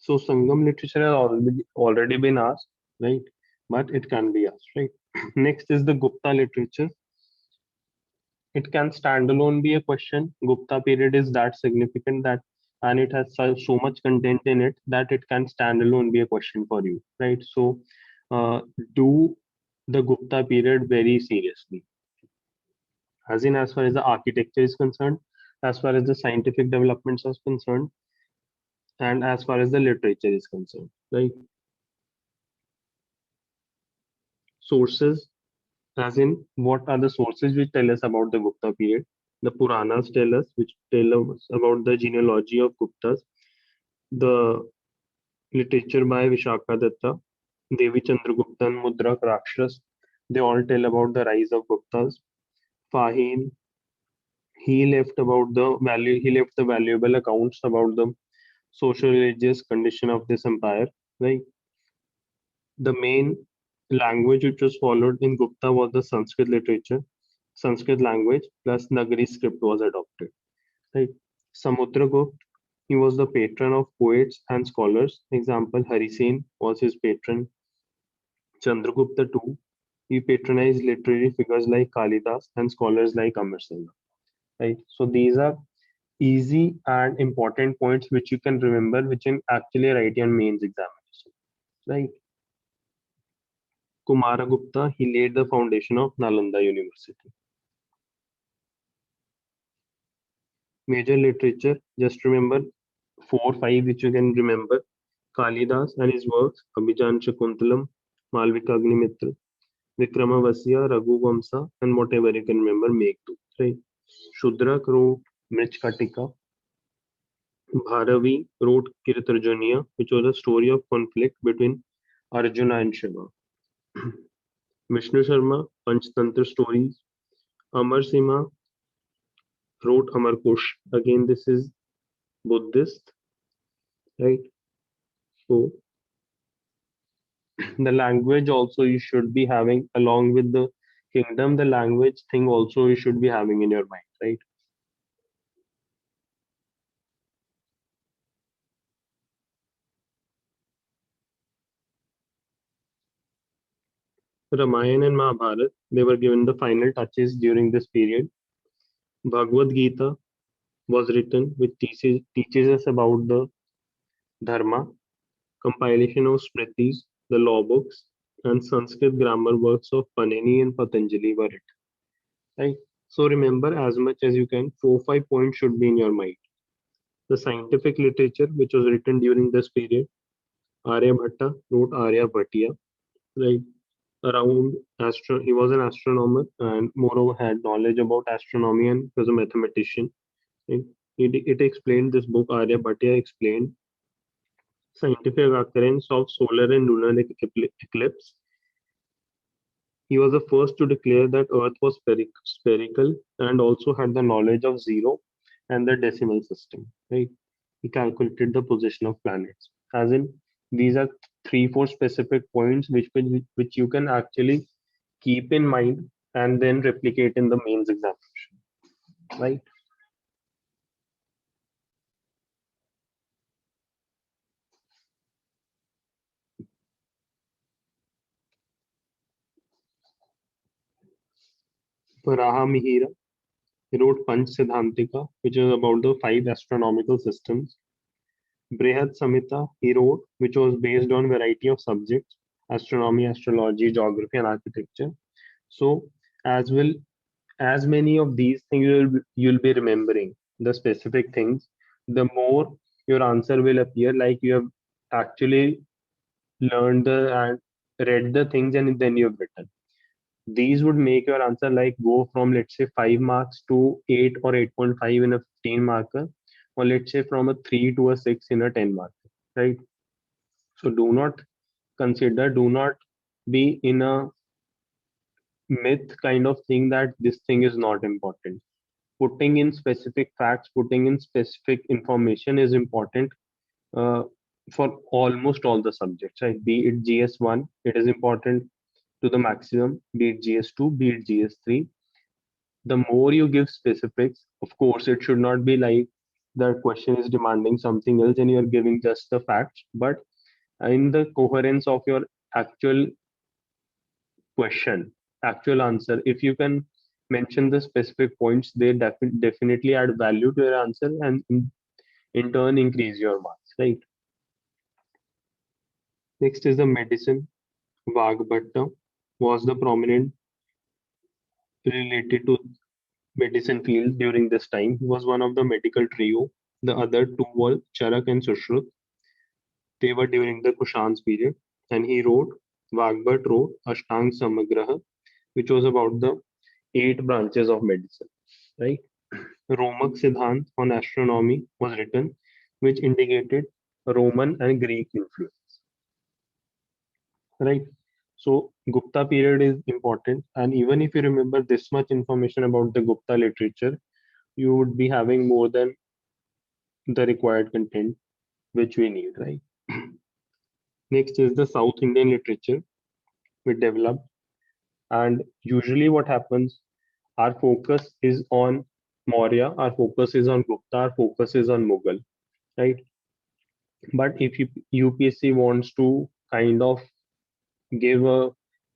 So Sangam literature has already been asked, right? But it can be asked, right? Next is the Gupta literature. It can standalone be a question. Gupta period is that significant that, and it has so much content in it that it can standalone be a question for you, right? So uh, do the Gupta period very seriously, as far as the architecture is concerned, as far as the scientific developments are concerned, and as far as the literature is concerned, right? Sources, as in what are the sources which tell us about the Gupta period? The Puranas tell us, which tell us about the genealogy of Guptas. The literature by Vishakha Datta, Devi Chandragupta, and Mudrak Rakshas, they all tell about the rise of Guptas. Fahim, he left the valuable accounts about the social religious condition of this empire. Right? The main language which was followed in Gupta was the Sanskrit literature. Sanskrit language plus Nagari script was adopted. Right? Samudragupta, he was the patron of poets and scholars. Example, Harisen was his patron. Chandragupta too, he patronized literary figures like Kalidas and scholars like Amar Sinha. Right? So these are easy and important points which you can remember, which you can actually write in mains examination. Right? Kumaragupta, he laid the foundation of Nalanda University. Major literature, just remember 4, 5 which you can remember. Kalidas and his works, Abhijan Shakuntalam, Malvika Agnimitra, Vikramavasya, Raghu Vamsa, and whatever you can remember, Meghdut. Right? Shudrak wrote Mrichkatika. Bharavi wrote Kiritarjuniya, which was a story of conflict between Arjuna and Shiva. Vishnu Sharma, Panchtantra stories. Amar Simha wrote Amarkosh. Again, this is Buddhist, right? So the language also you should be having along with the kingdom, the language thing also you should be having in your mind, right? Ramayana and Mahabharata, they were given the final touches during this period. Bhagavad Gita was written, which teaches us about the Dharma, compilation of Smritis, the law books, and Sanskrit grammar works of Panini and Patanjali were written. Right? So remember as much as you can, 4, 5 points should be in your mind. The scientific literature which was written during this period, Aryabhatta wrote Aryabhatiya, right? Around he was an astronomer and moreover had knowledge about astronomy and was a mathematician. Right? It explained this book, Aryabhatiya explained scientific occurrence of solar and lunar eclipse. He was the first to declare that Earth was spherical and also had the knowledge of zero and the decimal system. Right? He calculated the position of planets. As in, these are 3, 4 specific points which you can actually keep in mind and then replicate in the mains examination. Right? Varaha Mihira, he wrote Panch Siddhantika, which is about the 5 astronomical systems. Brihad Samhita he wrote, which was based on variety of subjects, astronomy, astrology, geography, and architecture. So, as well as many of these things you'll be remembering the specific things, the more your answer will appear like you have actually learned and read the things and then you've written. These would make your answer like go from let's say 5 marks to 8 or 8.5 in a 15 marker, or let's say from a 3 to a 6 in a 10 marker, right? So do not be in a myth kind of thing that this thing is not important. Putting in specific facts, putting in specific information is important uh, for almost all the subjects, right? Be it GS1, it is important to the maximum, be it GS2, be it GS3. The more you give specifics, of course, it should not be like that question is demanding something else and you're giving just the facts, but in the coherence of your actual question, actual answer, if you can mention the specific points, they definitely add value to your answer and in turn increase your marks, right? Next is the medicine. Vagbhatta was the prominent related to medicine field during this time. He was one of the medical trio. The other two were Charak and Sushrut. They were during the Kushan's period. And he wrote, Vagbhat wrote Ashtang Samagraha, which was about the 8 branches of medicine, right? Romak Siddhant on astronomy was written, which indicated Roman and Greek influence, right? So Gupta period is important, and even if you remember this much information about the Gupta literature, you would be having more than the required content which we need, right? Next is the South Indian literature we developed, and usually what happens, our focus is on Maurya, our focus is on Gupta, our focus is on Mughal, right? But if UPSC wants to kind of give a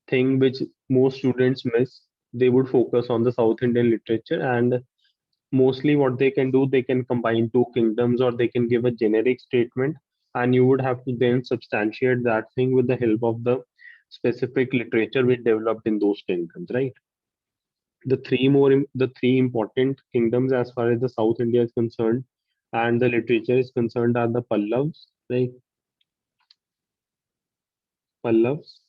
thing which most students miss, they would focus on the South Indian literature, and mostly what they can do, they can combine two kingdoms or they can give a generic statement, and you would have to then substantiate that thing with the help of the specific literature we developed in those kingdoms, right? The three important kingdoms as far as the South India is concerned and the literature is concerned are the right? Pallavs,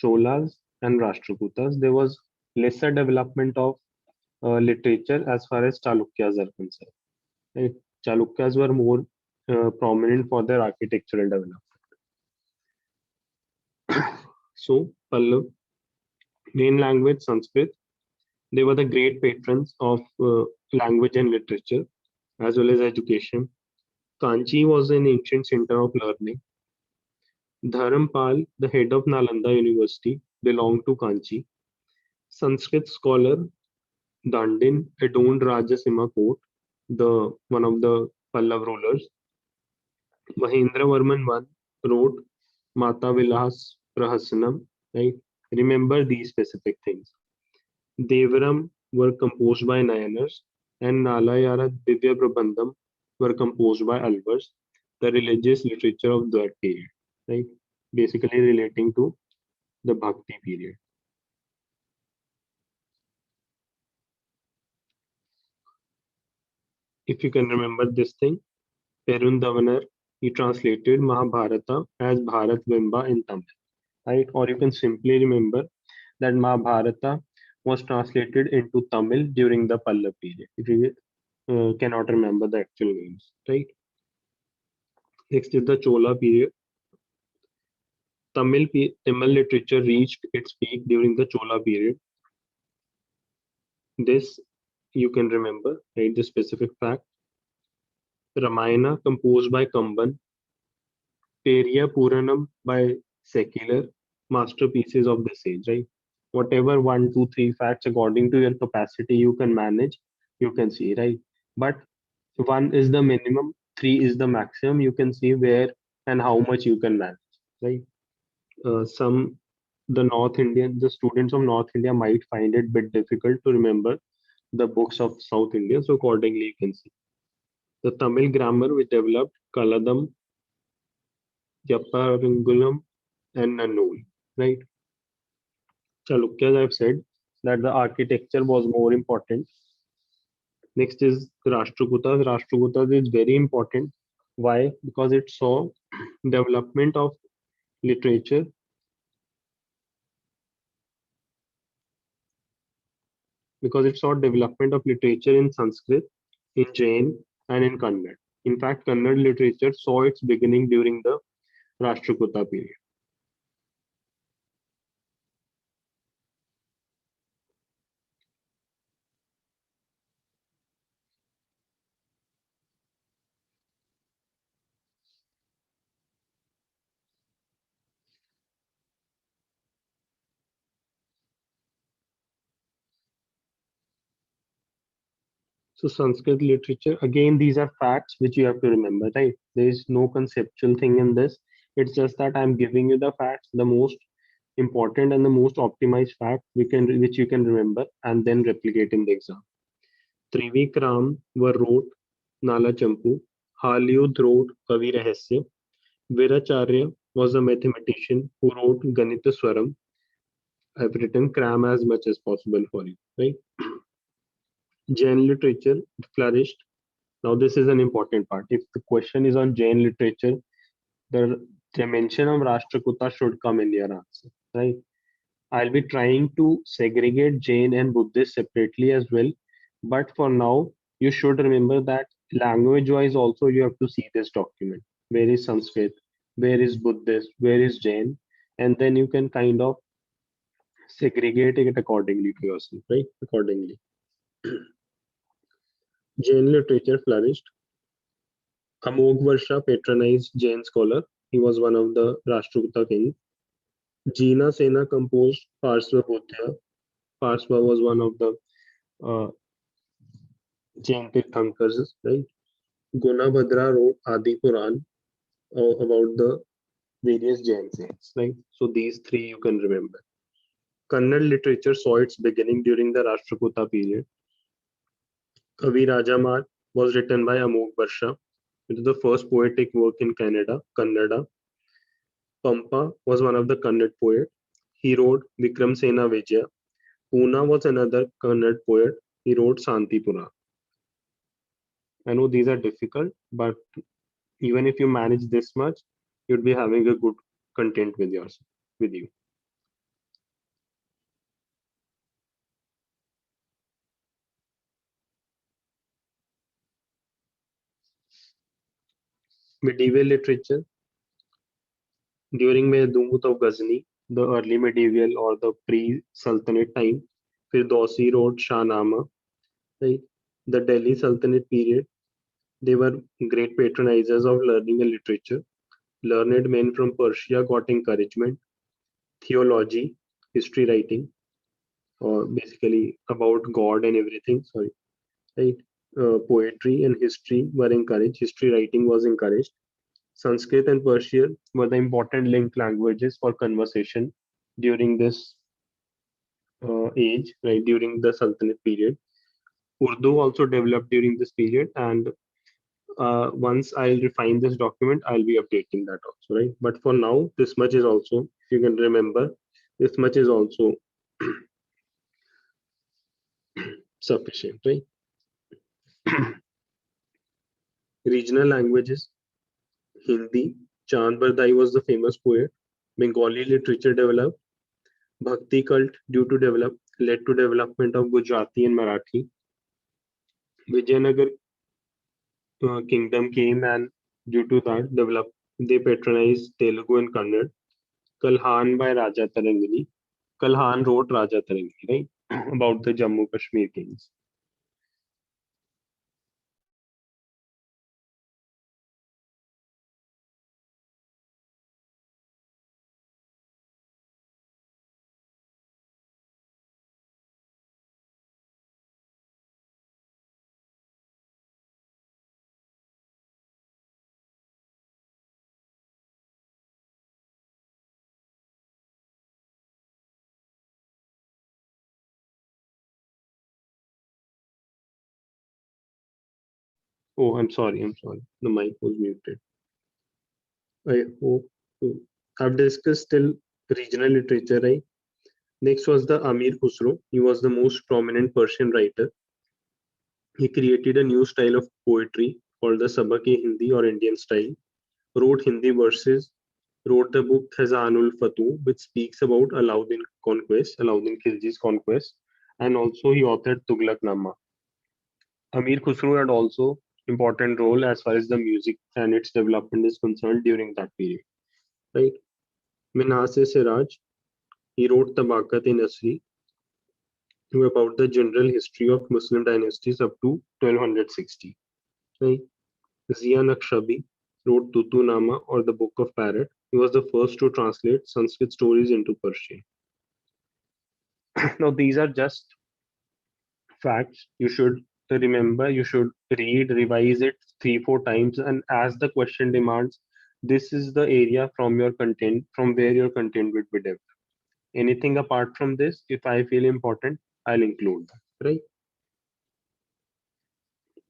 Cholas, and Rashtrakutas. There was lesser development of literature as far as Chalukyas are concerned. Right? Chalukyas were more prominent for their architectural development. So, Pallav, main language Sanskrit. They were the great patrons of language and literature as well as education. Kanchi was an ancient center of learning. Dharampal, the head of Nalanda University, belonged to Kanchi. Sanskrit scholar Dandin adorned Rajasimha court, the one of the Pallav rulers. Mahendravarman I wrote Mata Vilas Prahasanam, right? Remember these specific things. Devaram were composed by Nayanars and Nalayara Divya Prabandham were composed by Alvars, the religious literature of that period, right? Basically relating to the Bhakti period. If you can remember this thing, Perundavanar, he translated Mahabharata as Bharat Vimba in Tamil, right? Or you can simply remember that Mahabharata was translated into Tamil during the Pallava period. If you cannot remember the actual names, right? Next is the Chola period. Tamil literature reached its peak during the Chola period. This you can remember, right? The specific fact. Ramayana composed by Kamban, Periya Puranam by secular masterpieces of this age, right? Whatever one, two, three facts according to your capacity you can manage, you can see, right? But one is the minimum, three is the maximum. You can see where and how much you can manage, right? Some the students of North India might find it bit difficult to remember the books of South India. So accordingly, you can see the Tamil grammar which developed Kaladam, Yapparangulam, and Nannul, right? Chalukyas, I've said that the architecture was more important. Next is Rashtrakutas. Rashtrakutas is very important. Why? Because it saw development of literature, in Sanskrit, in Jain, and in Kannada. In fact, Kannada literature saw its beginning during the Rashtrakuta period. So Sanskrit literature, again, these are facts which you have to remember, right? There is no conceptual thing in this. It's just that I'm giving you the facts, the most important and the most optimized fact which you can remember and then replicate in the exam. Trivikram wrote Nala Champu. Haliud wrote Kavi Rahasya. Viracharya was a mathematician who wrote Ganita Swaram. I've written cram as much as possible for you, right? Jain literature flourished. Now, this is an important part. If the question is on Jain literature, the mention of Rashtrakuta should come in your answer, right? I'll be trying to segregate Jain and Buddhist separately as well. But for now, you should remember that language wise, also, you have to see this document. Where is Sanskrit? Where is Buddhist? Where is Jain? And then you can kind of segregate it accordingly to yourself, right? Accordingly. Jain literature flourished. Amog Varsha patronized Jain scholar. He was one of the Rashtrakuta kings. Jina Sena composed Parsva Bhutia. Parsva was one of the uh, Jain Tirthankars, right? Gunabhadra wrote Adi Puran about the various Jain saints, right? So these three you can remember. Kannada literature saw its beginning during the Rashtrakuta period. Kavi Rajamar was written by Amog Varsha. It is the first poetic work in Canada, Kannada. Pampa was one of the Kannada poets. He wrote Vikram Sena Vijaya. Puna was another Kannada poet. He wrote Santipura. I know these are difficult, but even if you manage this much, you'd be having a good content with yours, with you. Medieval literature during Mehdumut of Ghazni, the early medieval or the pre-Sultanate time, Firdausi wrote Shahnama, right? The Delhi Sultanate period, they were great patronizers of learning and literature. Learned men from Persia got encouragement. Theology, history writing, or basically about God and everything. Sorry, right? Poetry and history were encouraged. History writing was encouraged. Sanskrit and Persian were the important link languages for conversation during this age, right? During the Sultanate period. Urdu also developed during this period, and once I'll refine this document, I'll be updating that also, right? But for now, this much is also, if you can remember, this much is also sufficient, right? Regional languages, Hindi, Chand Bardai was the famous poet. Bengali literature developed. Bhakti cult led to development of Gujarati and Marathi. Vijayanagar kingdom came and due to that developed they patronized Telugu and Kannada. Kalhan by Raja Tarangini. Kalhan wrote Raja Tarangini, right? About the Jammu Kashmir kings. Oh, I'm sorry, I'm sorry. The mic was muted. I hope I've discussed till regional literature, right? Next was the Amir Khusro. He was the most prominent Persian writer. He created a new style of poetry called the Sabak-e-Hindi or Indian style, wrote Hindi verses, wrote the book Khazanul Fatu, which speaks about Alauddin conquest, Alauddin Khilji's conquest, and also he authored Tughlaqnama. Amir Khusro had also important role as far as the music and its development is concerned during that period. Right? Minhas Siraj, he wrote Tabaqat-e-Nasri about the general history of Muslim dynasties up to 1260. Right? Zia Naqshbandi wrote Tutu-Nama or the Book of Parrot. He was the first to translate Sanskrit stories into Persian. Now, these are just facts. You should So remember, you should read, revise it 3, 4 times, and as the question demands, this is the area from your content, from where your content would be developed. Anything apart from this, if I feel important, I'll include that, right?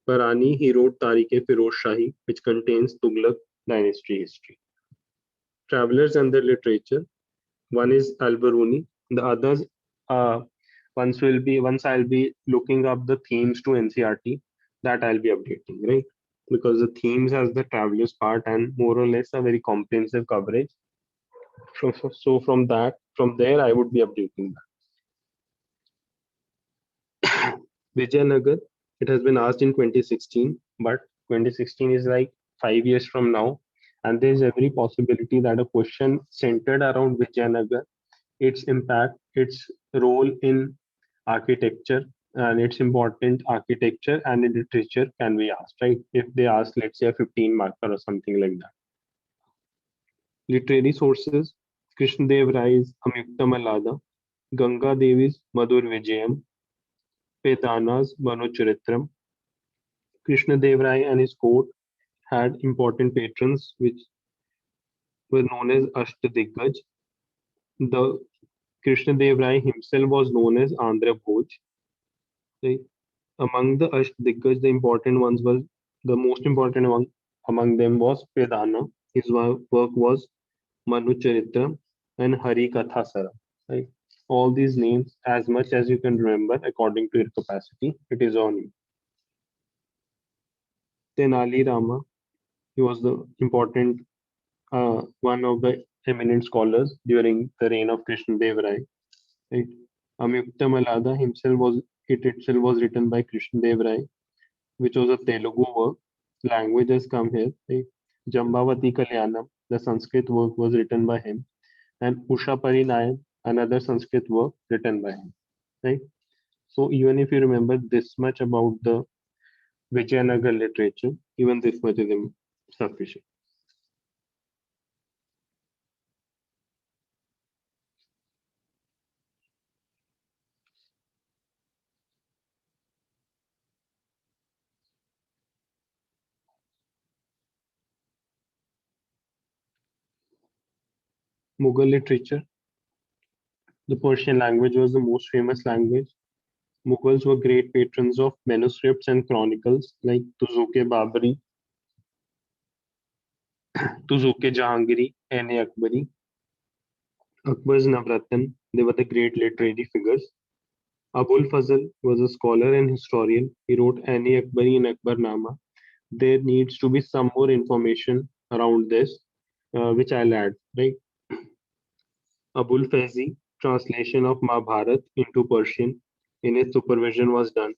Parani, he wrote Tariq-e-Firoz Shahi, which contains Tughlaq dynasty history. Travelers and their literature. One is Al-Biruni, the others, uh, once I'll be looking up the themes to NCRT, that I'll be updating, right? Because the themes has the travelers part and more or less a very comprehensive coverage. So from there, I would be updating that. Vijayanagar, it has been asked in 2016, but 2016 is like 5 years from now, and there is every possibility that a question centered around Vijayanagar, its impact, its role in architecture, and its important architecture and in literature can be asked, right? If they ask, let's say, a 15 marker or something like that. Literary sources: Krishnadev Rai's Amyukta Mallada, Ganga Devi's Madhur Vijayam, Vedana's Manu Charitram. Krishnadev Rai and his court had important patrons which were known as Ashtadiggaj. The Krishnadev Rai himself was known as Andhra Bhoj. Right? Among the Ashtadiggaj, the important ones were the most important one among them was Vedana. His work was Manu Charitra and Hari Kathasara. Right? All these names, as much as you can remember, according to your capacity, it is on you. Tenali Rama, he was the important one of the eminent scholars during the reign of Krishnadev Rai. Right? Amyukta Malada himself was it itself was written by Krishnadev Rai, which was a Telugu work. Language has come here. Right? Jambavati Kalyanam, the Sanskrit work was written by him, and Usha Parinayan, another Sanskrit work written by him. Right? So even if you remember this much about the Vijayanagar literature, even this much is sufficient. Mughal literature. The Persian language was the most famous language. Mughals were great patrons of manuscripts and chronicles like Tuzuke-Babri, Tuzuke-Jahangiri, and Akbari. Akbar's Navratan, they were the great literary figures. Abul Fazl was a scholar and historian. He wrote Ani Akbari and Akbarnama. There needs to be some more information around this, which I'll add. Right? Abul Faizi, translation of Mahabharat into Persian in his supervision was done.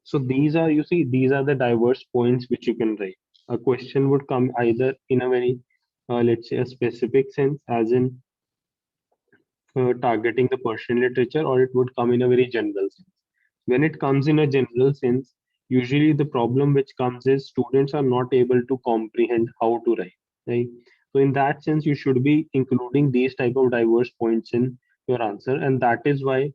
So these are, you see, these are the diverse points which you can write. A question would come either in a very, let's say, a specific sense, as in targeting the Persian literature, or it would come in a very general sense. When it comes in a general sense, usually the problem which comes is students are not able to comprehend how to write, right? So in that sense, you should be including these type of diverse points in your answer, and that is why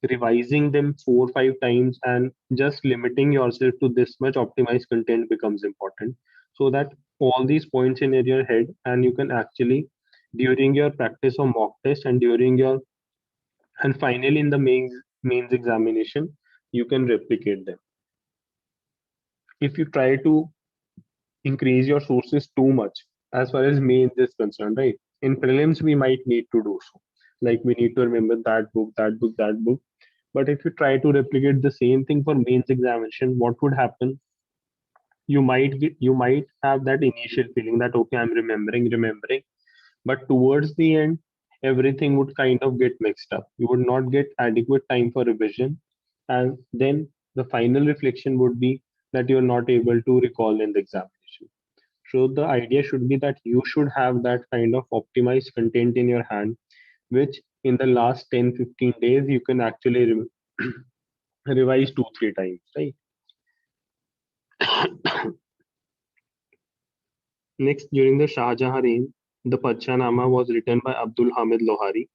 revising them 4 or 5 times and just limiting yourself to this much optimized content becomes important, so that all these points in your head, and you can actually during your practice of mock test and during your and finally in the mains examination you can replicate them. If you try to increase your sources too much as far as mains is concerned, right, in prelims we might need to do so, like we need to remember that book, that book, that book. But if you try to replicate the same thing for mains examination, what would happen? You might have that initial feeling that okay, I'm remembering, but towards the end everything would kind of get mixed up. You would not get adequate time for revision, and then the final reflection would be that you're not able to recall in the examination. So the idea should be that you should have that kind of optimized content in your hand, which in the last 10, 15 days you can actually revise 2, 3 times, right? Next, during the Shah Jahan reign, the Panchanama was written by Abdul Hamid Lohari.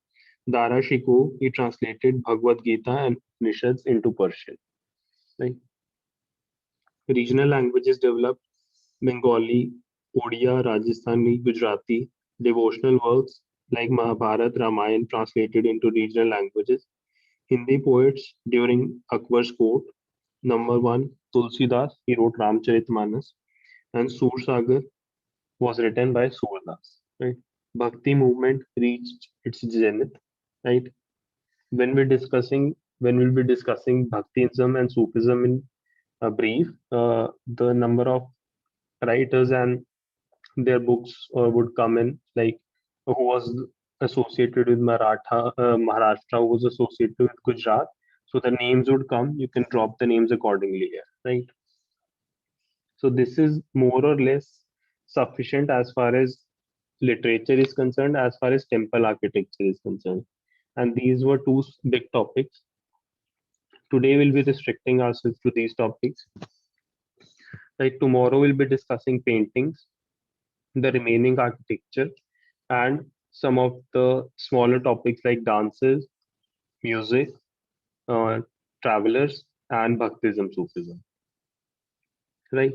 Dara Shikoh, he translated Bhagavad Gita and Upanishads into Persian. Right? Regional languages developed Bengali, Odia, Rajasthani, Gujarati, devotional works like Mahabharata, Ramayana translated into regional languages. Hindi poets during Akbar's court. Number one, Tulsidas, he wrote Ramcharitmanas, and Sursagar was written by Surdas. Right? Bhakti movement reached its zenith. Right? When we'll be discussing Bhaktiism and Sufism in a brief, the number of writers and their books would come in, like who was associated with Maharashtra, who was associated with Gujarat. So the names would come. You can drop the names accordingly here, right? So this is more or less sufficient as far as literature is concerned, as far as temple architecture is concerned. And these were two big topics. Today we'll be restricting ourselves to these topics. Like tomorrow we'll be discussing paintings, the remaining architecture, and some of the smaller topics like dances, music, uh, travelers, and Bhaktism, Sufism. Right?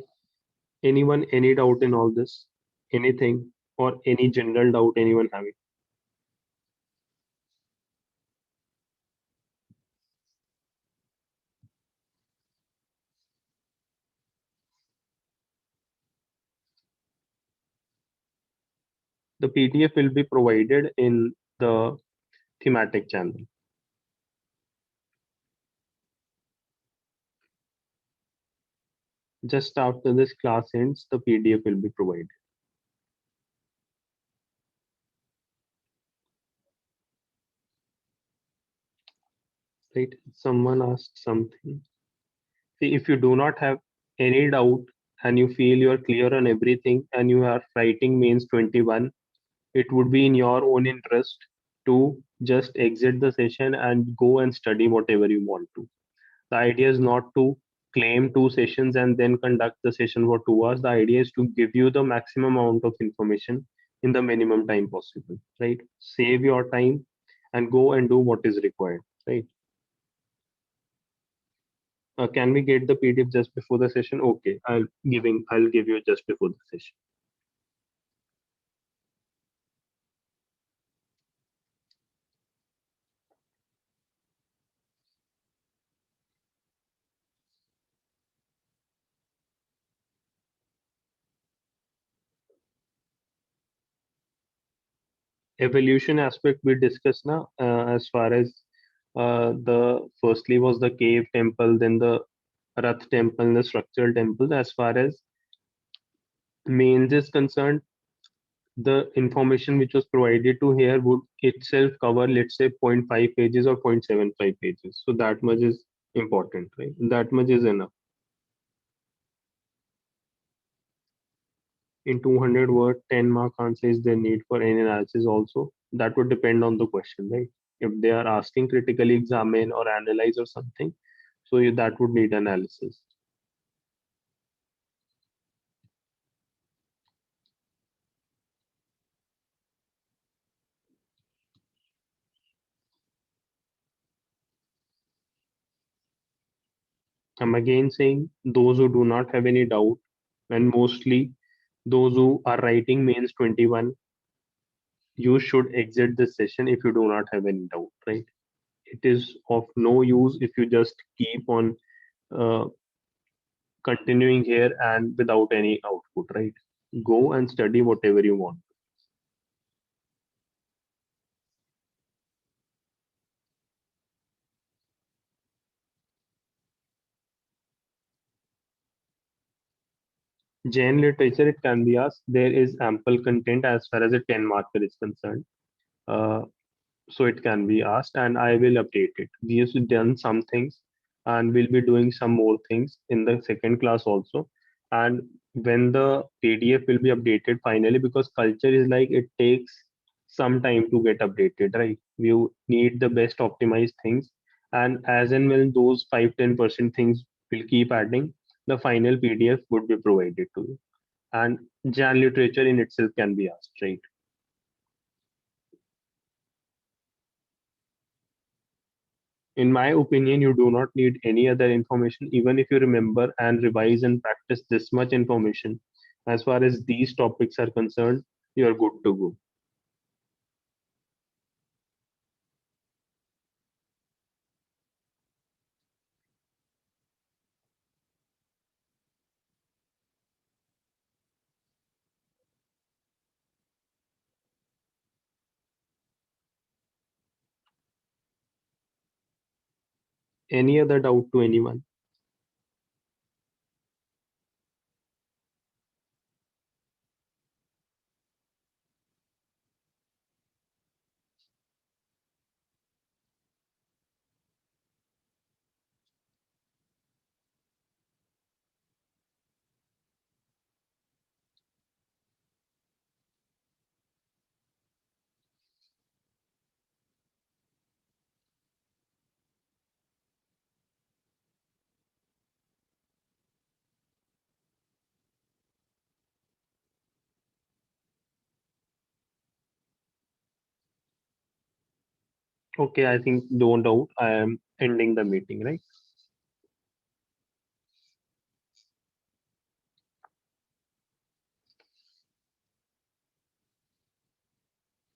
Anyone, any doubt in all this? Anything or any general doubt anyone having? The PDF will be provided in the thematic channel. Just after this class ends, the PDF will be provided. Right? Someone asked something. See, if you do not have any doubt and you feel you are clear on everything and you are writing mains 21, it would be in your own interest to just exit the session and go and study whatever you want to. The idea is not to claim two sessions and then conduct the session for 2 hours. The idea is to give you the maximum amount of information in the minimum time possible, right? Save your time and go and do what is required, right? Can we get the PDF just before the session? Okay, I'll give you just before the session. Evolution aspect we discussed now, as far as the firstly was the cave temple, then the Rath temple, the structural temple. As far as mains is concerned, the information which was provided to here would itself cover, let's say, zero point 0.5 pages or 0.75 pages. So that much is important, right? That much is enough. In 200 word, 10 mark answer is the need for any analysis also. That would depend on the question, right? If they are asking critically examine or analyze or something, so that would need analysis. I'm again saying those who do not have any doubt, and mostly those who are writing mains 21, you should exit this session if you do not have any doubt, right? It is of no use if you just keep on uh, continuing here and without any output, right? Go and study whatever you want. Jain literature, it can be asked. There is ample content as far as a 10 marker is concerned. Uh, so it can be asked and I will update it. We have done some things and we'll be doing some more things in the second class also. And when the PDF will be updated finally, because culture is like it takes some time to get updated, right? You need the best optimized things. And as and when those 5-10% things will keep adding, the final PDF would be provided to you. And Jan literature in itself can be asked, right? In my opinion, you do not need any other information. Even if you remember and revise and practice this much information, as far as these topics are concerned, you are good to go. Any other doubt to anyone? Okay, I think don't doubt. I am ending the meeting, right?